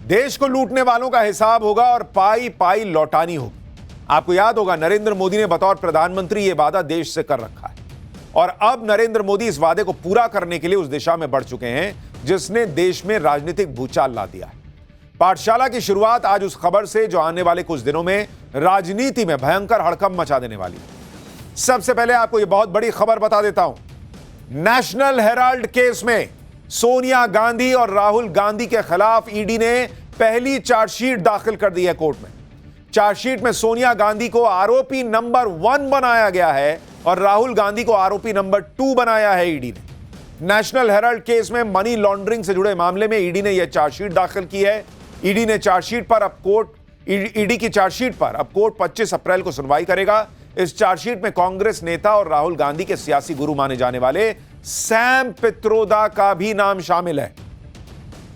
देश को लूटने वालों का हिसाब होगा और पाई पाई लौटानी होगी। आपको याद होगा नरेंद्र मोदी ने बतौर प्रधानमंत्री यह वादा देश से कर रखा है और अब नरेंद्र मोदी इस वादे को पूरा करने के लिए उस दिशा में बढ़ चुके हैं जिसने देश में राजनीतिक भूचाल ला दिया है। पाठशाला की शुरुआत आज उस खबर से जो आने वाले कुछ दिनों में राजनीति में भयंकर हड़कंप मचा देने वाली है। सबसे पहले आपको यह बहुत बड़ी खबर बता देता हूं। नेशनल हेराल्ड केस में सोनिया गांधी और राहुल गांधी के खिलाफ ईडी ने पहली चार्जशीट दाखिल कर दी है कोर्ट में। चार्जशीट में सोनिया गांधी को आरोपी नंबर 1 बनाया गया है और राहुल गांधी को आरोपी नंबर 2 बनाया है ईडी ने। नेशनल हेराल्ड केस में मनी लॉन्ड्रिंग से जुड़े मामले में ईडी ने यह चार्जशीट दाखिल की है। ईडी की चार्जशीट पर अब कोर्ट 25 अप्रैल को सुनवाई करेगा। इस चार्जशीट में कांग्रेस नेता और राहुल गांधी के सियासी गुरु माने जाने वाले सैम पित्रोदा का भी नाम शामिल है।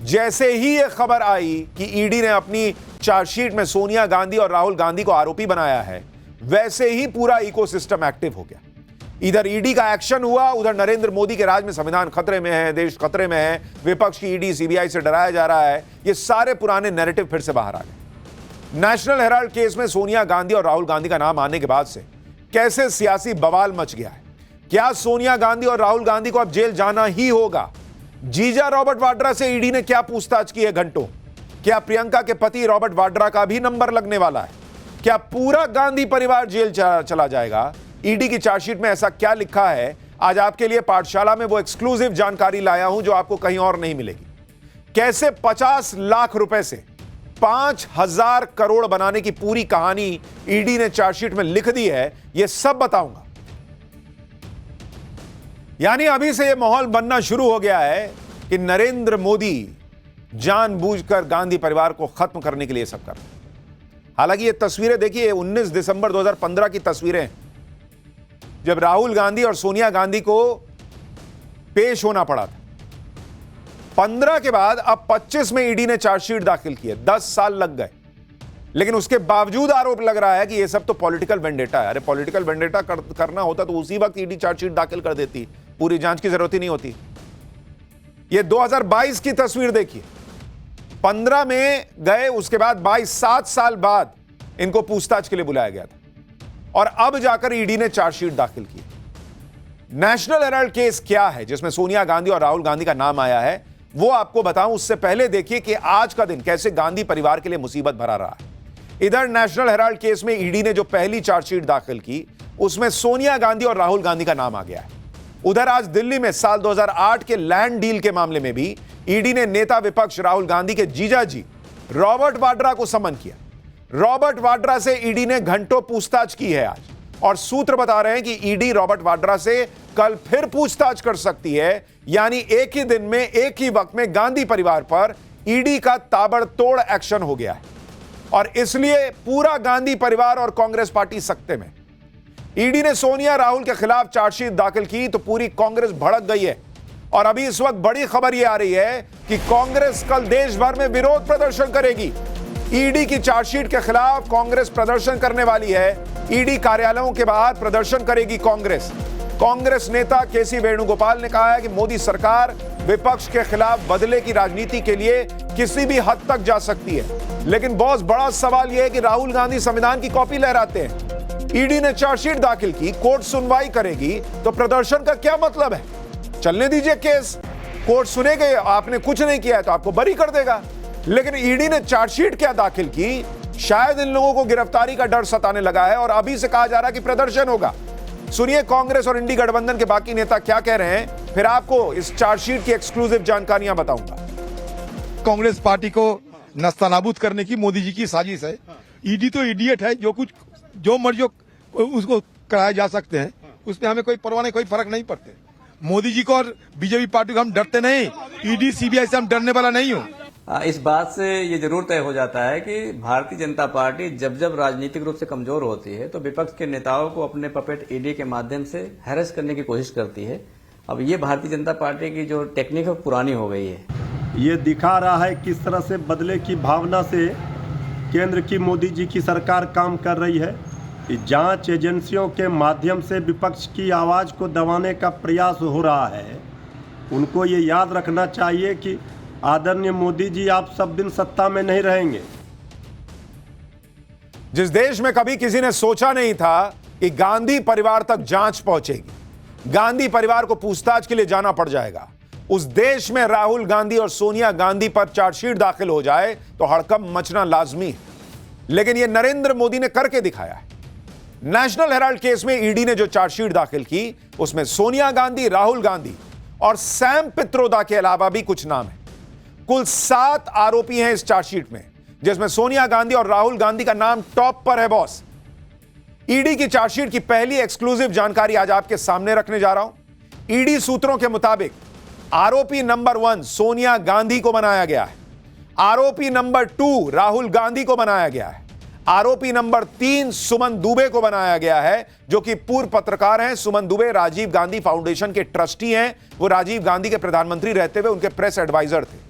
जैसे ही यह खबर आई कि ईडी ने अपनी चार्जशीट में सोनिया गांधी और राहुल गांधी को आरोपी बनाया है, वैसे ही पूरा इकोसिस्टम एक्टिव हो गया। इधर ईडी का एक्शन हुआ, उधर नरेंद्र मोदी के राज में संविधान खतरे में है, देश खतरे में है, विपक्ष की ईडी सीबीआई से डराया जा रहा है। ये सारे पुराने नैरेटिव फिर से बाहर आ गए। नेशनल हेराल्ड केस में सोनिया गांधी और राहुल गांधी का नाम आने के बाद से कैसे सियासी बवाल मच गया है। क्या सोनिया गांधी और राहुल गांधी को अब जेल जाना ही होगा? जीजा रॉबर्ट वाड्रा से ईडी ने क्या पूछताछ की है घंटों? क्या प्रियंका के पति रॉबर्ट वाड्रा का भी नंबर लगने वाला है? क्या पूरा गांधी परिवार जेल चला जाएगा? ईडी की चार्जशीट में ऐसा क्या लिखा है? आज आपके लिए पाठशाला में वो एक्सक्लूसिव जानकारी लाया हूं जो आपको कहीं और नहीं मिलेगी। कैसे 50 लाख रुपए से 5,000 करोड़ बनाने की पूरी कहानी ईडी ने चार्जशीट में लिख दी है, यह सब बताऊंगा। यानी अभी से यह माहौल बनना शुरू हो गया है कि नरेंद्र मोदी जानबूझकर गांधी परिवार को खत्म करने के लिए सब कर रहे हैं। हालांकि ये तस्वीरें देखिए 19 दिसंबर 2015 की तस्वीरें, जब राहुल गांधी और सोनिया गांधी को पेश होना पड़ा था। 15 के बाद अब 25 में ईडी ने चार्जशीट दाखिल की है। 10 साल लग गए, लेकिन उसके बावजूद आरोप लग रहा है कि यह सब तो पॉलिटिकल वेंडेटा है। अरे पॉलिटिकल वेंडेटा करना होता तो उसी वक्त ईडी चार्जशीट दाखिल कर देती, पूरी जांच की जरूरत ही नहीं होती। यह 2022 की तस्वीर देखिए। 15 में गए, उसके बाद 7 साल बाद इनको पूछताछ के लिए बुलाया गया था और अब जाकर ईडी ने चार्जशीट दाखिल की। नेशनल हेराल्ड केस क्या है जिसमें सोनिया गांधी और राहुल गांधी का नाम आया है, वो आपको बताऊं। उससे पहले देखिए कि आज का दिन कैसे गांधी परिवार के लिए मुसीबत भरा रहा है। इधर नेशनल हेराल्ड केस में ईडी ने जो पहली चार्जशीट दाखिल की, उसमें सोनिया गांधी और राहुल गांधी का नाम आ गया है। उधर आज दिल्ली में साल 2008 के लैंड डील के मामले में भी ईडी ने नेता विपक्ष राहुल गांधी के जीजाजी रॉबर्ट वाड्रा को समन किया। रॉबर्ट वाड्रा से ईडी ने घंटों पूछताछ की है आज, और सूत्र बता रहे हैं कि ईडी रॉबर्ट वाड्रा से कल फिर पूछताछ कर सकती है। यानी एक ही दिन में, एक ही वक्त में गांधी परिवार पर ईडी का ताबड़तोड़ एक्शन हो गया है और इसलिए पूरा गांधी परिवार और कांग्रेस पार्टी सकते में। ईडी ने सोनिया राहुल के खिलाफ चार्जशीट दाखिल की तो पूरी कांग्रेस भड़क गई है और अभी इस वक्त बड़ी खबर यह आ रही है कि कांग्रेस कल देश भर में विरोध प्रदर्शन करेगी। ईडी की चार्जशीट के खिलाफ कांग्रेस प्रदर्शन करने वाली है। ईडी कार्यालयों के बाहर प्रदर्शन करेगी कांग्रेस। कांग्रेस नेता केसी वेणुगोपाल ने कहा है कि मोदी सरकार विपक्ष के खिलाफ बदले की राजनीति के लिए किसी भी हद तक जा सकती है। लेकिन बहुत बड़ा सवाल यह है कि राहुल गांधी संविधान की कॉपी लहराते हैं। ईडी ने चार्जशीट दाखिल की, कोर्ट सुनवाई करेगी, तो प्रदर्शन का क्या मतलब है? चलने दीजिए केस, कोर्ट सुनेगे, आपने कुछ नहीं किया है तो आपको बरी कर देगा। लेकिन ईडी ने चार्जशीट क्या दाखिल की? शायद इन लोगों को गिरफ्तारी का डर सताने लगा है और अभी से कहा जा रहा है कि प्रदर्शन होगा। सुनिए कांग्रेस और इंडी गठबंधन के बाकी नेता क्या कह रहे हैं, फिर आपको इस चार्जशीट की एक्सक्लूसिव जानकारियां बताऊंगा। कांग्रेस पार्टी को नस्तानाबूद करने की मोदी जी की साजिश है। ईडी तो इडियट है, जो मर्जी उसको कराया जा सकते हैं, उसमें हमें कोई परवाह नहीं, कोई फर्क नहीं पड़ते। मोदी जी को और बीजेपी पार्टी को हम डरते नहीं, ईडी सीबीआई से हम डरने वाला नहीं हूँ। इस बात से ये जरूर तय हो जाता है कि भारतीय जनता पार्टी जब जब राजनीतिक रूप से कमजोर होती है तो विपक्ष के नेताओं को अपने पपेट ईडी के माध्यम से हैरेस करने की कोशिश करती है। अब ये भारतीय जनता पार्टी की जो टेक्निक है पुरानी हो गई है। ये दिखा रहा है किस तरह से बदले की भावना से केंद्र की मोदी जी की सरकार काम कर रही है। जांच एजेंसियों के माध्यम से विपक्ष की आवाज़ को दबाने का प्रयास हो रहा है। उनको ये याद रखना चाहिए कि आदरणीय मोदी जी आप सब दिन सत्ता में नहीं रहेंगे। जिस देश में कभी किसी ने सोचा नहीं था कि गांधी परिवार तक जांच पहुंचेगी, गांधी परिवार को पूछताछ के लिए जाना पड़ जाएगा, उस देश में राहुल गांधी और सोनिया गांधी पर चार्जशीट दाखिल हो जाए तो हड़कंप मचना लाजमी है। लेकिन यह नरेंद्र मोदी ने करके दिखाया है। नेशनल हेराल्ड केस में ईडी ने जो चार्जशीट दाखिल की उसमें सोनिया गांधी, राहुल गांधी और सैम पित्रोदा के अलावा भी कुछ नाम है। कुल 7 आरोपी हैं इस चार्जशीट में, जिसमें सोनिया गांधी और राहुल गांधी का नाम टॉप पर है। बॉस, ईडी की चार्जशीट की पहली एक्सक्लूसिव जानकारी आज आपके सामने रखने जा रहा हूं। ईडी सूत्रों के मुताबिक आरोपी नंबर 1 सोनिया गांधी को बनाया गया है, आरोपी नंबर 2 राहुल गांधी को बनाया गया है, आरोपी नंबर 3 सुमन दुबे को बनाया गया है, जो कि पूर्व पत्रकार हैं। सुमन दुबे राजीव गांधी फाउंडेशन के ट्रस्टी हैं, वो राजीव गांधी के प्रधानमंत्री रहते हुए उनके प्रेस एडवाइजर थे।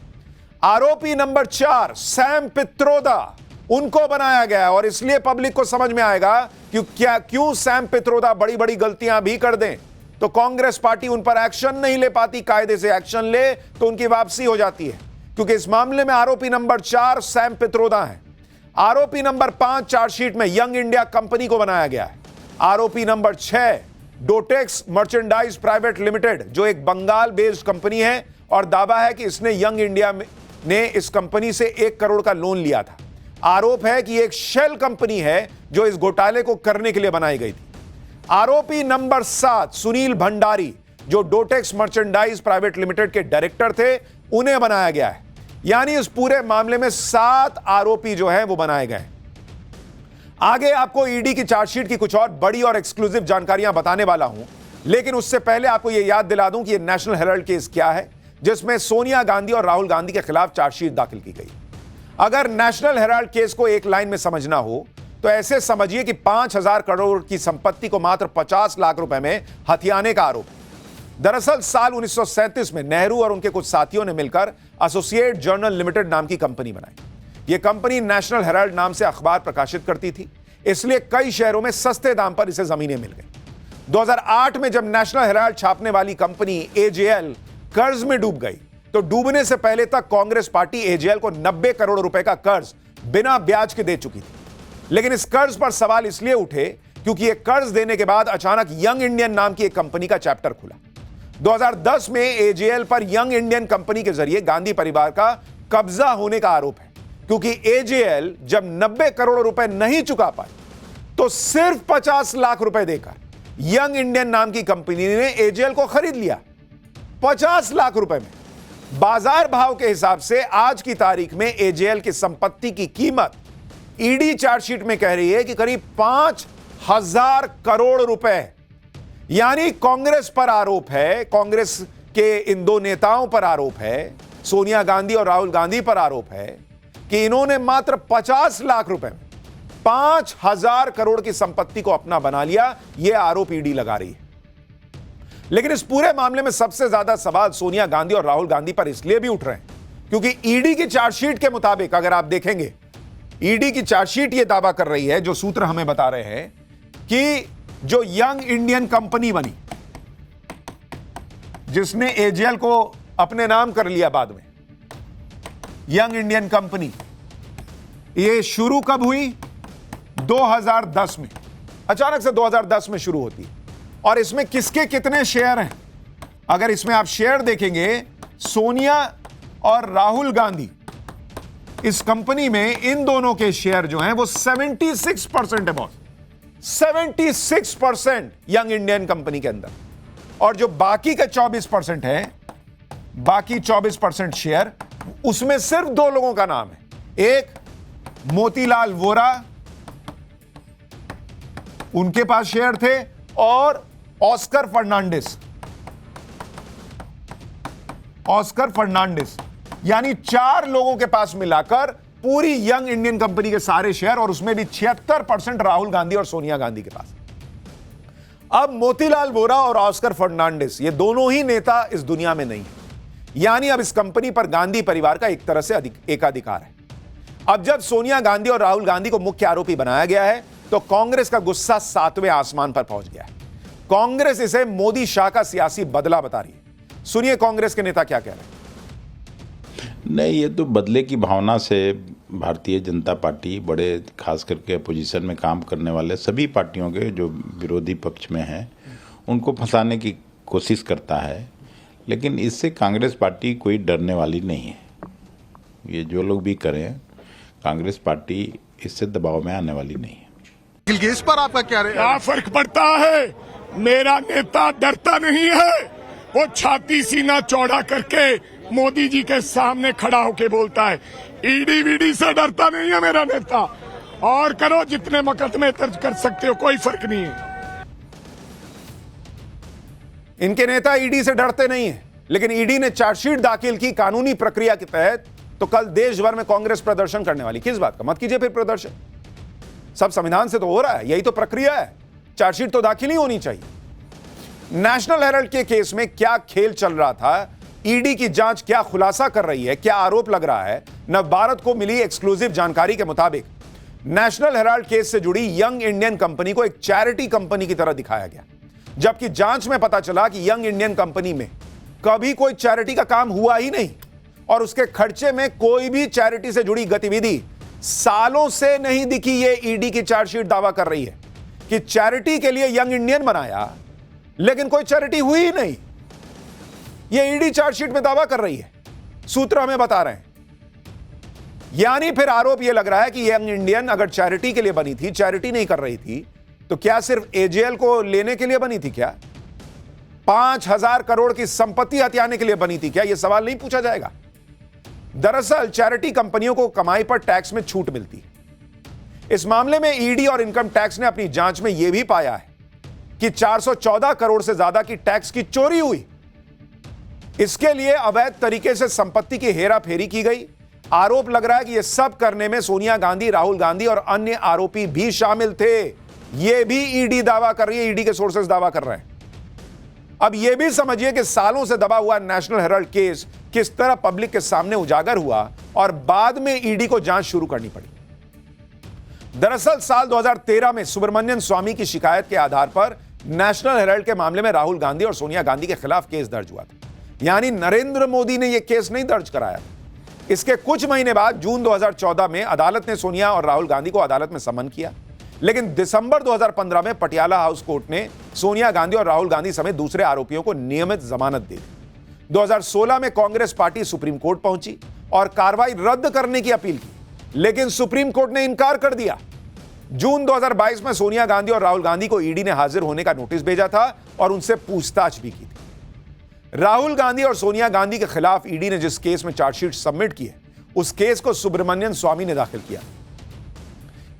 आरोपी नंबर 4 सैम पित्रोदा, उनको बनाया गया है और इसलिए पब्लिक को समझ में आएगा क्यों सैम पित्रोदा बड़ी बड़ी गलतियां भी कर दें तो कांग्रेस पार्टी उन पर एक्शन नहीं ले पाती। कायदे से एक्शन ले तो उनकी वापसी हो जाती है, क्योंकि इस मामले में आरोपी नंबर 4 सैम पित्रोदा है। आरोपी नंबर 5 चार्जशीट में यंग इंडिया कंपनी को बनाया गया है। आरोपी नंबर 6 डोटेक्स मर्चेंडाइज प्राइवेट लिमिटेड, जो एक बंगाल बेस्ड कंपनी है और दावा है कि इसने यंग इंडिया ने इस कंपनी से 1 करोड़ का लोन लिया था। आरोप है कि एक शेल कंपनी है जो इस घोटाले को करने के लिए बनाई गई थी। आरोपी नंबर 7 सुनील भंडारी, जो डोटेक्स मर्चेंडाइज प्राइवेट लिमिटेड के डायरेक्टर थे, उन्हें बनाया गया है। यानी इस पूरे मामले में 7 आरोपी जो हैं वो बनाए गए। आगे आपको ईडी की चार्जशीट की कुछ और बड़ी और एक्सक्लूसिव जानकारियां बताने वाला हूं, लेकिन उससे पहले आपको यह याद दिला दूं कि यह नेशनल हेराल्ड केस क्या है, जिसमें सोनिया गांधी और राहुल गांधी के खिलाफ चार्जशीट दाखिल की गई। अगर नेशनल हेराल्ड केस को एक लाइन में समझना हो तो ऐसे समझिए कि 5,000 करोड़ की संपत्ति को मात्र 50 लाख रुपए में हथियाने का आरोप है। दरअसल साल 1937 में नेहरू और उनके कुछ साथियों ने मिलकर एसोसिएट जर्नल लिमिटेड नाम की कंपनी बनाई। यह कंपनी नेशनल हेराल्ड नाम से अखबार प्रकाशित करती थी, इसलिए कई शहरों में सस्ते दाम पर इसे जमीनें मिल गई। 2008 में जब नेशनल हेराल्ड छापने वाली कंपनी एजेएल कर्ज में डूब गई तो डूबने से पहले तक कांग्रेस पार्टी एजेएल को 90 करोड़ रुपए का कर्ज बिना ब्याज के दे चुकी थी। लेकिन इस कर्ज पर सवाल इसलिए उठे क्योंकि यह कर्ज देने के बाद अचानक यंग इंडियन नाम की एक कंपनी का चैप्टर खुला। 2010 में एजेएल पर यंग इंडियन कंपनी के जरिए गांधी परिवार का कब्जा होने का आरोप है, क्योंकि एजेएल जब 90 करोड़ रुपए नहीं चुका पाई तो सिर्फ 50 लाख रुपए देकर यंग इंडियन नाम की कंपनी ने एजेएल को खरीद लिया 50 लाख रुपए में। बाजार भाव के हिसाब से आज की तारीख में एजेएल की संपत्ति की कीमत ईडी चार्जशीट में कह रही है कि करीब 5,000 करोड़ रुपए। यानी कांग्रेस पर आरोप है, कांग्रेस के इन दो नेताओं पर आरोप है, सोनिया गांधी और राहुल गांधी पर आरोप है कि इन्होंने मात्र 50 लाख रुपए में 5,000 करोड़ की संपत्ति को अपना बना लिया। यह आरोप ईडी लगा रही है। लेकिन इस पूरे मामले में सबसे ज्यादा सवाल सोनिया गांधी और राहुल गांधी पर इसलिए भी उठ रहे हैं क्योंकि ईडी की चार्जशीट के मुताबिक अगर आप देखेंगे, ईडी की चार्जशीट यह दावा कर रही है, जो सूत्र हमें बता रहे हैं कि जो यंग इंडियन कंपनी बनी जिसने एजेएल को अपने नाम कर लिया बाद में, यंग इंडियन कंपनी, यह शुरू कब हुई? 2010 में। अचानक से 2010 में शुरू होती है। और इसमें किसके कितने शेयर हैं? अगर इसमें आप शेयर देखेंगे, सोनिया और राहुल गांधी, इस कंपनी में इन दोनों के शेयर जो हैं वो 76% है बॉस, 76% यंग इंडियन कंपनी के अंदर। और जो बाकी का 24% है, बाकी 24% शेयर, उसमें सिर्फ 2 लोगों का नाम है। एक मोतीलाल वोरा, उनके पास शेयर थे, और ऑस्कर फर्नांडिस, यानी 4 लोगों के पास मिलाकर पूरी यंग इंडियन कंपनी के सारे शेयर, और उसमें भी 76% राहुल गांधी और सोनिया गांधी के पास। अब मोतीलाल वोरा और ऑस्कर फर्नांडिस, ये दोनों ही नेता इस दुनिया में नहीं है। यानी अब इस कंपनी पर गांधी परिवार का एक तरह से एकाधिकार है। अब जब सोनिया गांधी और राहुल गांधी को मुख्य आरोपी बनाया गया है तो कांग्रेस का गुस्सा 7वें आसमान पर पहुंच गया है। कांग्रेस इसे मोदी शाह का सियासी बदला बता रही है। सुनिए कांग्रेस के नेता क्या कह रहे हैं। नहीं, ये तो बदले की भावना से भारतीय जनता पार्टी, बड़े खास करके अपोजिशन में काम करने वाले सभी पार्टियों के जो विरोधी पक्ष में हैं उनको फंसाने की कोशिश करता है। लेकिन इससे कांग्रेस पार्टी कोई डरने वाली नहीं है। ये जो लोग भी करें, कांग्रेस पार्टी इससे दबाव में आने वाली नहीं है। इस पर आपका क्या क्या फर्क पड़ता है? मेरा नेता डरता नहीं है। वो छाती सीना चौड़ा करके मोदी जी के सामने खड़ा होके बोलता है। ईडी वीडी से डरता नहीं है मेरा नेता। और करो जितने मुकदमे दर्ज कर सकते हो, कोई फर्क नहीं है। इनके नेता ईडी से डरते नहीं है, लेकिन ईडी ने चार्जशीट दाखिल की कानूनी प्रक्रिया के तहत, तो कल देश भर में कांग्रेस प्रदर्शन करने वाली। किस बात का? मत कीजिए फिर प्रदर्शन, सब संविधान से तो हो रहा है, यही तो प्रक्रिया है। चार्जशीट तो दाखिल ही होनी चाहिए। नेशनल हेराल्ड के केस में क्या खेल चल रहा था, ईडी की जांच क्या खुलासा कर रही है, क्या आरोप लग रहा है? नवभारत को मिली एक्सक्लूसिव जानकारी के मुताबिक नेशनल हेराल्ड केस से जुड़ी यंग इंडियन कंपनी को एक चैरिटी कंपनी की तरह दिखाया गया, जबकि जांच में पता चला कि यंग इंडियन कंपनी में कभी कोई चैरिटी का काम हुआ ही नहीं और उसके खर्चे में कोई भी चैरिटी से जुड़ी गतिविधि सालों से नहीं दिखी। ये ईडी की चार्जशीट दावा कर रही है कि चैरिटी के लिए यंग इंडियन बनाया, लेकिन कोई चैरिटी हुई ही नहीं। ये ईडी चार्जशीट में दावा कर रही है, सूत्र हमें बता रहे हैं। यानी फिर आरोप यह लग रहा है कि यंग इंडियन अगर चैरिटी के लिए बनी थी, चैरिटी नहीं कर रही थी, तो क्या सिर्फ एजेएल को लेने के लिए बनी थी? क्या 5,000 करोड़ की संपत्ति हथियाने के लिए बनी थी? क्या यह सवाल नहीं पूछा जाएगा? दरअसल चैरिटी कंपनियों को कमाई पर टैक्स में छूट मिलती है। इस मामले में ईडी और इनकम टैक्स ने अपनी जांच में यह भी पाया है कि 414 करोड़ से ज्यादा की टैक्स की चोरी हुई। इसके लिए अवैध तरीके से संपत्ति की हेराफेरी की गई। आरोप लग रहा है कि यह सब करने में सोनिया गांधी, राहुल गांधी और अन्य आरोपी भी शामिल थे। यह भी ईडी दावा कर रही है, ईडी के सोर्सेस दावा कर रहे हैं। अब यह भी समझिए कि सालों से दबा हुआ नेशनल हेराल्ड केस किस तरह पब्लिक के सामने उजागर हुआ और बाद में ईडी को जांच शुरू करनी पड़ी। दरअसल साल 2013 में सुब्रमण्यम स्वामी की शिकायत के आधार पर नेशनल हेराल्ड के मामले में राहुल गांधी और सोनिया गांधी के खिलाफ केस दर्ज हुआ था। यानी नरेंद्र मोदी ने यह केस नहीं दर्ज कराया। इसके कुछ महीने बाद जून 2014 में अदालत ने सोनिया और राहुल गांधी को अदालत में समन किया, लेकिन दिसंबर 2015 में पटियाला हाउस कोर्ट ने सोनिया गांधी और राहुल गांधी समेत दूसरे आरोपियों को नियमित जमानत दे दी। 2016 में कांग्रेस पार्टी सुप्रीम कोर्ट पहुंची और कार्रवाई रद्द करने की अपील की, लेकिन सुप्रीम कोर्ट ने इनकार कर दिया। जून 2022 में सोनिया गांधी और राहुल गांधी को ईडी ने हाजिर होने का नोटिस भेजा था और उनसे पूछताछ भी की थी। राहुल गांधी और सोनिया गांधी के खिलाफ ईडी ने जिस केस में चार्जशीट सबमिट की है, उस केस को सुब्रमण्यम स्वामी ने दाखिल किया।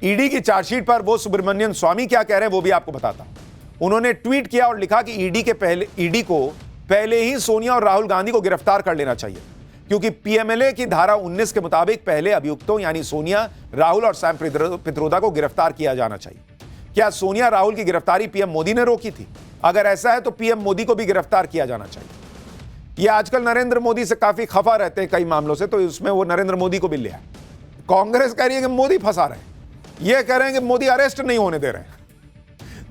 ईडी की चार्जशीट पर वो सुब्रमण्यम स्वामी क्या कह रहे हैं वो भी आपको बताता हूं। उन्होंने ट्वीट किया और लिखा कि ईडी को पहले ही सोनिया और राहुल गांधी को गिरफ्तार कर लेना चाहिए, क्योंकि पीएमएलए की धारा 19 के मुताबिक पहले अभियुक्तों यानी सोनिया, राहुल और सैम पित्रोदा को गिरफ्तार किया जाना चाहिए। क्या सोनिया राहुल की गिरफ्तारी पीएम मोदी ने रोकी थी? अगर ऐसा है तो पीएम मोदी को भी गिरफ्तार किया जाना चाहिए। ये आजकल नरेंद्र मोदी से काफी खफा रहते हैं कई मामलों से, तो इसमें वो नरेंद्र मोदी को भी लिया। कांग्रेस कह रही है कि मोदी फंसा रहे हैं, ये कह रहे हैं कि मोदी अरेस्ट नहीं होने दे रहे हैं।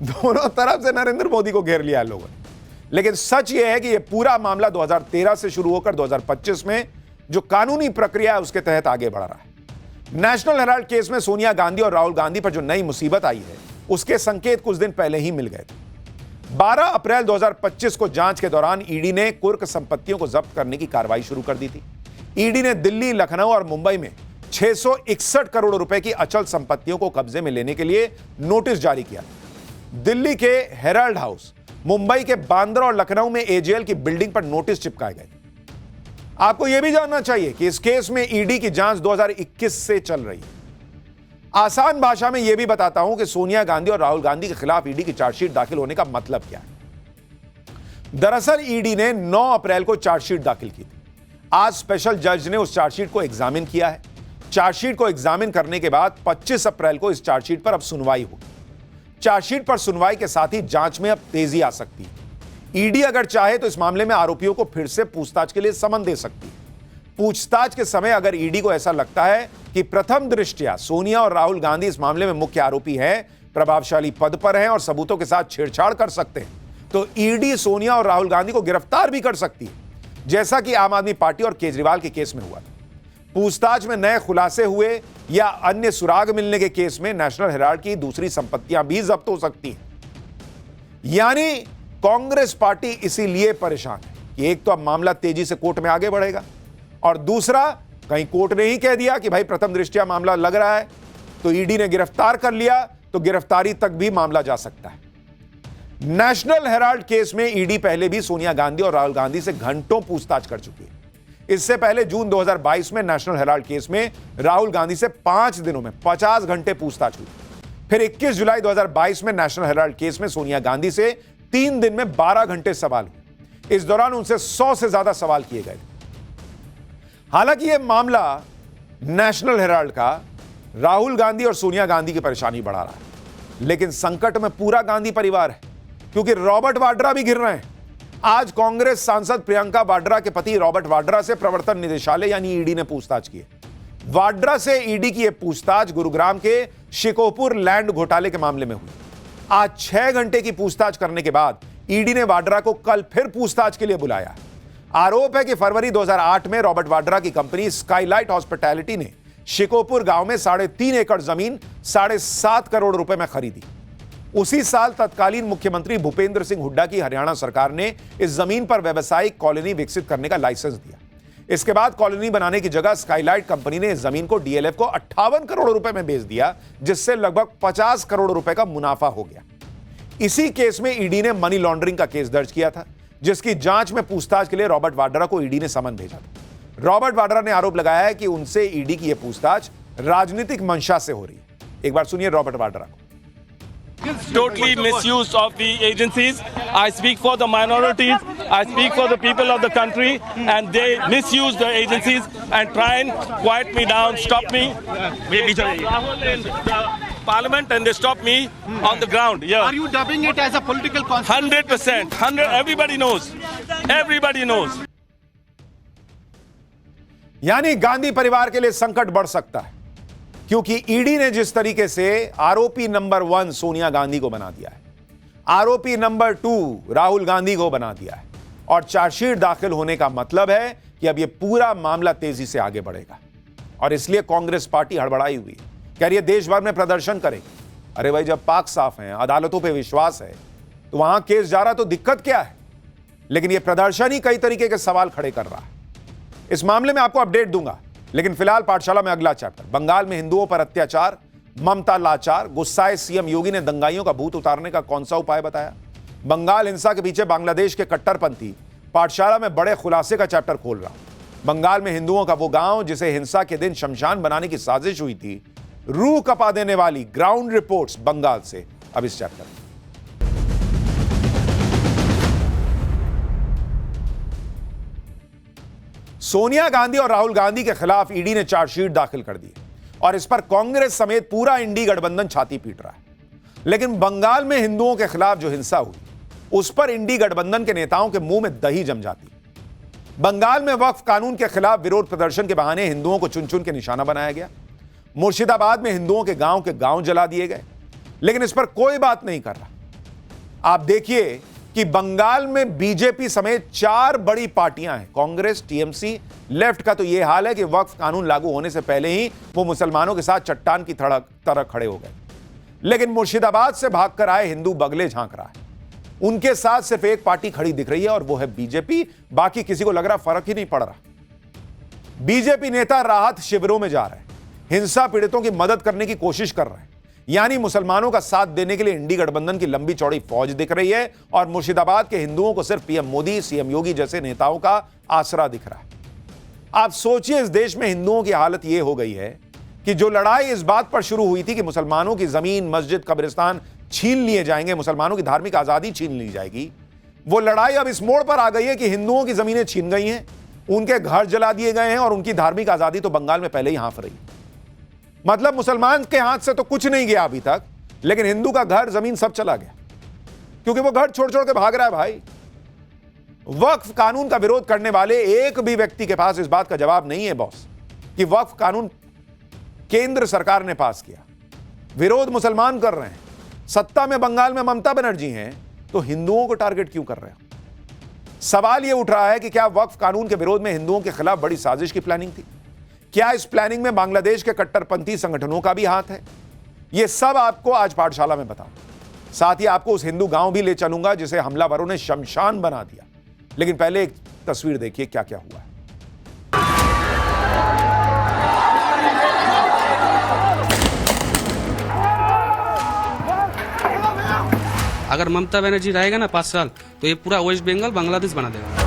दोनों तरफ से नरेंद्र मोदी को घेर लिया लोगों ने। लेकिन सच यह है कि यह पूरा मामला 2013 से शुरू होकर 2025 में जो कानूनी प्रक्रिया है उसके तहत आगे बढ़ रहा है। नेशनल हेराल्ड केस में सोनिया गांधी और राहुल गांधी पर जो नई मुसीबत आई है, उसके संकेत कुछ दिन पहले ही मिल गए थे। 12 अप्रैल 2025 को जांच के दौरान ईडी ने कुर्क संपत्तियों को जब्त करने की कार्रवाई शुरू कर दी थी। ईडी ने दिल्ली, लखनऊ और मुंबई में 661 करोड़ रुपए की अचल संपत्तियों को कब्जे में लेने के लिए नोटिस जारी किया। दिल्ली के हेराल्ड हाउस, मुंबई के बांद्रा और लखनऊ में एजेएल की बिल्डिंग पर नोटिस चिपकाए गए। आपको यह भी जानना चाहिए कि इस केस में ईडी की जांच 2021 से चल रही है। आसान भाषा में यह भी बताता हूं कि सोनिया गांधी और राहुल गांधी के खिलाफ ईडी की चार्जशीट दाखिल होने का मतलब क्या है। दरअसल ईडी ने 9 अप्रैल को चार्जशीट दाखिल की थी। आज स्पेशल जज ने उस चार्जशीट को एग्जामिन किया है। चार्जशीट को एग्जामिन करने के बाद 25 अप्रैल को इस चार्जशीट पर अब सुनवाई होगी। चार्जशीट पर सुनवाई के साथ ही जांच में अब तेजी आ सकती है। ईडी अगर चाहे तो इस मामले में आरोपियों को फिर से पूछताछ के लिए समन दे सकती है। पूछताछ के समय अगर ईडी को ऐसा लगता है कि प्रथम दृष्टया सोनिया और राहुल गांधी इस मामले में मुख्य आरोपी हैं, प्रभावशाली पद पर हैं और सबूतों के साथ छेड़छाड़ कर सकते हैं, तो ईडी सोनिया और राहुल गांधी को गिरफ्तार भी कर सकती है, जैसा कि आम आदमी पार्टी और केजरीवाल के केस में हुआ था। पूछताछ में नए खुलासे हुए या अन्य सुराग मिलने के केस में नेशनल हेराल्ड की दूसरी संपत्तियां भी जब्त हो सकती हैं। यानी कांग्रेस पार्टी इसीलिए परेशान है कि एक तो अब मामला तेजी से कोर्ट में आगे बढ़ेगा और दूसरा, कहीं कोर्ट ने ही कह दिया कि भाई प्रथम दृष्टया मामला लग रहा है तो ईडी ने गिरफ्तार कर लिया, तो गिरफ्तारी तक भी मामला जा सकता है। नेशनल हेराल्ड केस में ईडी पहले भी सोनिया गांधी और राहुल गांधी से घंटों पूछताछ कर चुकी है। इससे पहले जून 2022 में नेशनल हेराल्ड केस में राहुल गांधी से 5 दिनों में 50 घंटे पूछताछ हुई। फिर 21 जुलाई 2022 में नेशनल हेराल्ड केस में सोनिया गांधी से 3 दिन में 12 घंटे सवाल हुए। इस दौरान उनसे 100 से ज्यादा सवाल किए गए। हालांकि यह मामला नेशनल हेराल्ड का राहुल गांधी और सोनिया गांधी की परेशानी बढ़ा रहा है, लेकिन संकट में पूरा गांधी परिवार है, क्योंकि रॉबर्ट वाड्रा भी घिर रहे हैं। आज कांग्रेस सांसद प्रियंका वाड्रा के पति रॉबर्ट वाड्रा से प्रवर्तन निदेशालय यानी ईडी ने पूछताछ की है। वाड्रा से ईडी की यह पूछताछ गुरुग्राम के शिकोहपुर लैंड घोटाले के मामले में हुई। आज 6 घंटे की पूछताछ करने के बाद ईडी ने वाड्रा को कल फिर पूछताछ के लिए बुलाया। आरोप है कि फरवरी 2008 में रॉबर्ट वाड्रा की कंपनी स्काईलाइट हॉस्पिटैलिटी ने शिकोहपुर गांव में 3.5 एकड़ जमीन 7.5 करोड़ रुपए में खरीदी। उसी साल तत्कालीन मुख्यमंत्री भूपेंद्र सिंह हुड्डा की हरियाणा सरकार ने इस जमीन पर व्यावसायिक कॉलोनी विकसित करने का लाइसेंस दिया। इसके बाद कॉलोनी बनाने की जगह स्काईलाइट कंपनी ने इस जमीन को डीएलएफ को 58 करोड़ रुपए में बेच दिया, जिससे लगभग 50 करोड़ रुपए का मुनाफा हो गया। इसी केस में ईडी ने मनी लॉन्ड्रिंग का केस दर्ज किया था, जिसकी जांच में पूछताछ के लिए रॉबर्ट वाड्रा को ईडी ने समन भेजा था। रॉबर्ट वाड्रा ने आरोप लगाया है कि उनसे ईडी की यह पूछताछ राजनीतिक मंशा से हो रही है। एक बार सुनिए रॉबर्ट वाड्रा को। Totally misuse of the agencies. I speak for the minorities. I speak for the people of the country, and they misuse the agencies and try and quiet me down, stop me. Rahul in the parliament, and they stop me on the ground. Yeah. Are you dubbing it as a political conspiracy? 100%. 100. Everybody knows. Everybody knows. यानी गांधी परिवार के लिए संकट बढ़ सकता है, क्योंकि ED ने जिस तरीके से आरोपी नंबर 1 सोनिया गांधी को बना दिया है, आरोपी नंबर 2 राहुल गांधी को बना दिया है, और चार्जशीट दाखिल होने का मतलब है कि अब यह पूरा मामला तेजी से आगे बढ़ेगा। और इसलिए कांग्रेस पार्टी हड़बड़ाई हुई, कह रही है देश भर में प्रदर्शन करेगी। अरे भाई, जब पाक साफ है, अदालतों पर विश्वास है, तो वहां केस जा रहा तो दिक्कत क्या है? लेकिन यह प्रदर्शन ही कई तरीके के सवाल खड़े कर रहा है। इस मामले में आपको अपडेट दूंगा, लेकिन फिलहाल पाठशाला में अगला चैप्टर। बंगाल में हिंदुओं पर अत्याचार, ममता लाचार, गुस्साए सीएम योगी ने दंगाइयों का भूत उतारने का कौन सा उपाय बताया? बंगाल हिंसा के पीछे बांग्लादेश के कट्टरपंथी, पाठशाला में बड़े खुलासे का चैप्टर खोल रहा हूं। बंगाल में हिंदुओं का वो गांव जिसे हिंसा के दिन शमशान बनाने की साजिश हुई थी, रूह कपा देने वाली ग्राउंड रिपोर्ट्स बंगाल से, अब इस चैप्टर में। सोनिया गांधी और राहुल गांधी के खिलाफ ईडी ने चार्जशीट दाखिल कर दी और इस पर कांग्रेस समेत पूरा इंडी गठबंधन छाती पीट रहा है। लेकिन बंगाल में हिंदुओं के खिलाफ जो हिंसा हुई, उस पर इंडी गठबंधन के नेताओं के मुंह में दही जम जाती। बंगाल में वक्फ कानून के खिलाफ विरोध प्रदर्शन के बहाने हिंदुओं को चुन चुन के निशाना बनाया गया। मुर्शिदाबाद में हिंदुओं के गांव जला दिए गए, लेकिन इस पर कोई बात नहीं कर रहा। आप देखिए कि बंगाल में बीजेपी समेत 4 बड़ी पार्टियां हैं, कांग्रेस, टीएमसी, लेफ्ट का तो यह हाल है कि वक्फ कानून लागू होने से पहले ही वो मुसलमानों के साथ चट्टान की तरह खड़े हो गए। लेकिन मुर्शिदाबाद से भागकर आए हिंदू बगले झांक रहा है। उनके साथ सिर्फ एक पार्टी खड़ी दिख रही है और वो है बीजेपी। बाकी किसी को लग रहा फर्क ही नहीं पड़ रहा। बीजेपी नेता राहत शिविरों में जा रहे हैं, हिंसा पीड़ितों की मदद करने की कोशिश कर रहे हैं, यानी मुसलमानों का साथ देने के लिए इंडी गठबंधन की लंबी चौड़ी फौज दिख रही है और मुर्शिदाबाद के हिंदुओं को सिर्फ पीएम मोदी, सीएम योगी जैसे नेताओं का आसरा दिख रहा है। आप सोचिए, इस देश में हिंदुओं की हालत यह हो गई है कि जो लड़ाई इस बात पर शुरू हुई थी कि मुसलमानों की जमीन, मस्जिद, कब्रिस्तान छीन लिए जाएंगे, मुसलमानों की धार्मिक आजादी छीन ली जाएगी, वो लड़ाई अब इस मोड़ पर आ गई है कि हिंदुओं की जमीनें छीन गई हैं, उनके घर जला दिए गए हैं और उनकी धार्मिक आजादी तो बंगाल में पहले ही हाँफ रही। मतलब मुसलमान के हाथ से तो कुछ नहीं गया अभी तक, लेकिन हिंदू का घर, जमीन सब चला गया, क्योंकि वो घर छोड़ छोड़ के भाग रहा है। भाई, वक्फ कानून का विरोध करने वाले एक भी व्यक्ति के पास इस बात का जवाब नहीं है बॉस कि वक्फ कानून केंद्र सरकार ने पास किया, विरोध मुसलमान कर रहे हैं, सत्ता में बंगाल में ममता बनर्जी हैं, तो हिंदुओं को टारगेट क्यों कर रहे हैं? सवाल यह उठ रहा है कि क्या वक्फ कानून के विरोध में हिंदुओं के खिलाफ बड़ी साजिश की प्लानिंग थी? क्या इस प्लानिंग में बांग्लादेश के कट्टरपंथी संगठनों का भी हाथ है? यह सब आपको आज पाठशाला में बताऊं। साथ ही आपको उस हिंदू गांव भी ले चलूंगा जिसे हमलावरों ने शमशान बना दिया। लेकिन पहले एक तस्वीर देखिए क्या क्या हुआ है। अगर ममता बनर्जी रहेगा ना 5 साल तो ये पूरा वेस्ट बंगाल बांग्लादेश बना देगा।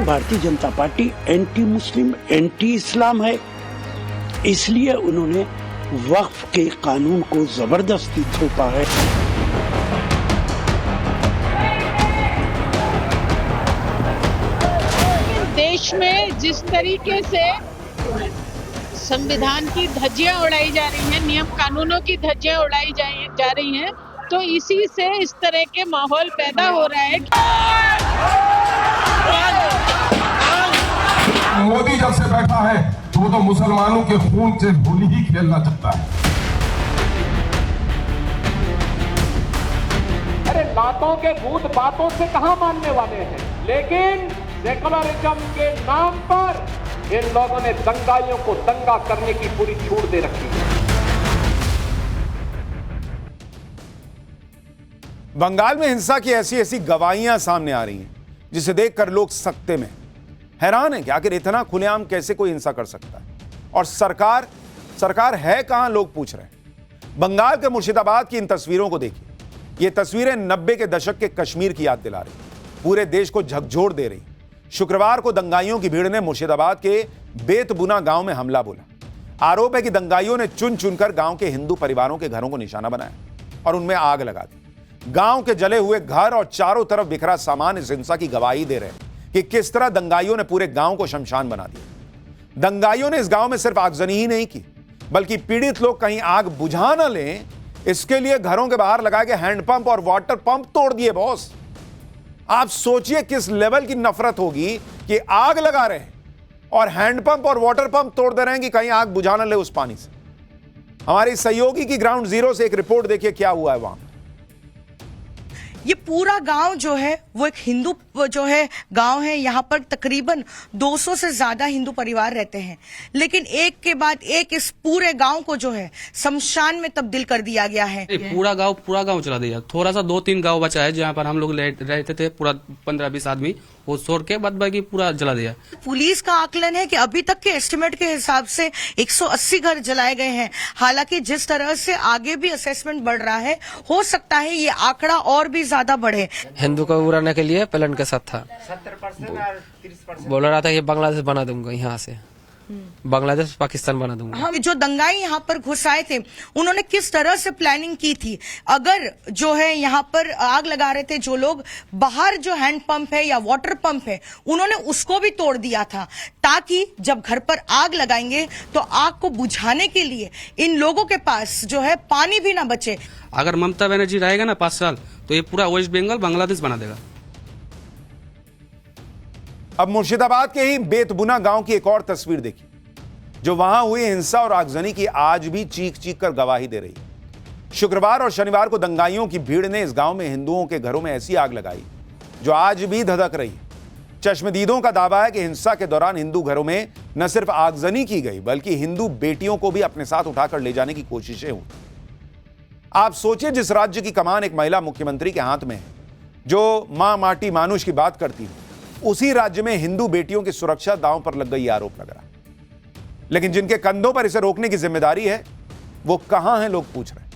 Bharatiya Janata party anti Muslim anti इस्लाम है, इसलिए उन्होंने वक्फ के कानून को जबरदस्ती थोपा है। देश में जिस तरीके से संविधान की धज्जियां उड़ाई जा रही हैं, नियम कानूनों की धज्जियां उड़ाई जा रही हैं, तो इसी से इस तरह के माहौल पैदा हो रहा है। मोदी जब से बैठा है तो वो तो मुसलमानों के खून से होली ही खेलना चाहता है। अरे लातों के भूत बातों से कहां मानने वाले हैं, लेकिन सेकुलरिज्म के नाम पर इन लोगों ने दंगाइयों को दंगा करने की पूरी छूट दे रखी है। बंगाल में हिंसा की ऐसी ऐसी गवाहियां सामने आ रही हैं जिसे देखकर लोग सकते में हैरान है कि आखिर इतना खुलेआम कैसे कोई हिंसा कर सकता है। और सरकार है कहां, लोग पूछ रहे हैं। बंगाल के मुर्शिदाबाद की इन तस्वीरों को देखिए। ये तस्वीरें 90 के दशक के कश्मीर की याद दिला रही, पूरे देश को झकझोर दे रही। शुक्रवार को दंगाइयों की भीड़ ने मुर्शिदाबाद के बेतबुना गांव में हमला बोला। आरोप है कि दंगाइयों ने चुन चुनकर गांव के हिंदू परिवारों के घरों को निशाना बनाया और उनमें आग लगा दी। गांव के जले हुए घर और चारों तरफ बिखरा सामान इस हिंसा की गवाही दे रहे हैं कि किस तरह दंगाइयों ने पूरे गांव को शमशान बना दिया। दंगाइयों ने इस गांव में सिर्फ आगजनी ही नहीं की, बल्कि पीड़ित लोग कहीं आग बुझा न लें इसके लिए घरों के बाहर लगाए गए हैंडपंप और वाटर पंप तोड़ दिए। बॉस, आप सोचिए किस लेवल की नफरत होगी कि आग लगा रहे हैं और हैंडपंप और वाटर पंप तोड़ दे रहे हैं कि कहीं आग बुझा न ले उस पानी से। हमारी सहयोगी की ग्राउंड जीरो से एक रिपोर्ट देखिए क्या हुआ है वहां। ये पूरा गांव जो है वो एक हिंदू जो है गांव है। यहाँ पर तकरीबन 200 से ज्यादा हिंदू परिवार रहते हैं, लेकिन एक के बाद एक इस पूरे गांव को जो है शमशान में तब्दील कर दिया गया है। पूरा गांव चला दिया। थोड़ा सा 2-3 गांव बचा है जहाँ पर हम लोग रहते थे, पूरा 15-20 आदमी, वो छोड़ के बाद बाकी पूरा जला दिया। पुलिस का आकलन है कि अभी तक के एस्टिमेट के हिसाब से 180 घर जलाए गए हैं। हालांकि जिस तरह से आगे भी असेसमेंट बढ़ रहा है, हो सकता है ये आंकड़ा और भी ज्यादा बढ़े। हिंदू को उड़ाने के लिए प्लान के साथ था, बोल रहा था कि बांग्लादेश बना दूंगा, यहाँ से बांग्लादेश पाकिस्तान बना दूंगा। हम जो दंगाई यहाँ पर घुस आए थे उन्होंने किस तरह से प्लानिंग की थी। अगर जो है यहाँ पर आग लगा रहे थे जो लोग, बाहर जो हैंड पंप है या वाटर पंप है उन्होंने उसको भी तोड़ दिया था, ताकि जब घर पर आग लगाएंगे तो आग को बुझाने के लिए इन लोगों के पास जो है पानी भी ना बचे। अगर ममता बनर्जी रहेगा ना 5 साल तो ये पूरा वेस्ट बंगाल बांग्लादेश बना देगा। अब मुर्शिदाबाद के ही बेतबुना गांव की एक और तस्वीर देखिए, जो वहां हुई हिंसा और आगजनी की आज भी चीख चीख कर गवाही दे रही है। शुक्रवार और शनिवार को दंगाइयों की भीड़ ने इस गांव में हिंदुओं के घरों में ऐसी आग लगाई जो आज भी धधक रही है। चश्मदीदों का दावा है कि हिंसा के दौरान हिंदू घरों में न सिर्फ आगजनी की गई, बल्कि हिंदू बेटियों को भी अपने साथ उठाकर ले जाने की कोशिशें हुई। आप सोचिए, जिस राज्य की कमान एक महिला मुख्यमंत्री के हाथ में है, जो मां माटी मानुष की बात करती है, उसी राज्य में हिंदू बेटियों की सुरक्षा दांव पर लग गई आरोप लग रहा है। लेकिन जिनके कंधों पर इसे रोकने की जिम्मेदारी है वो कहां हैं, लोग पूछ रहे हैं।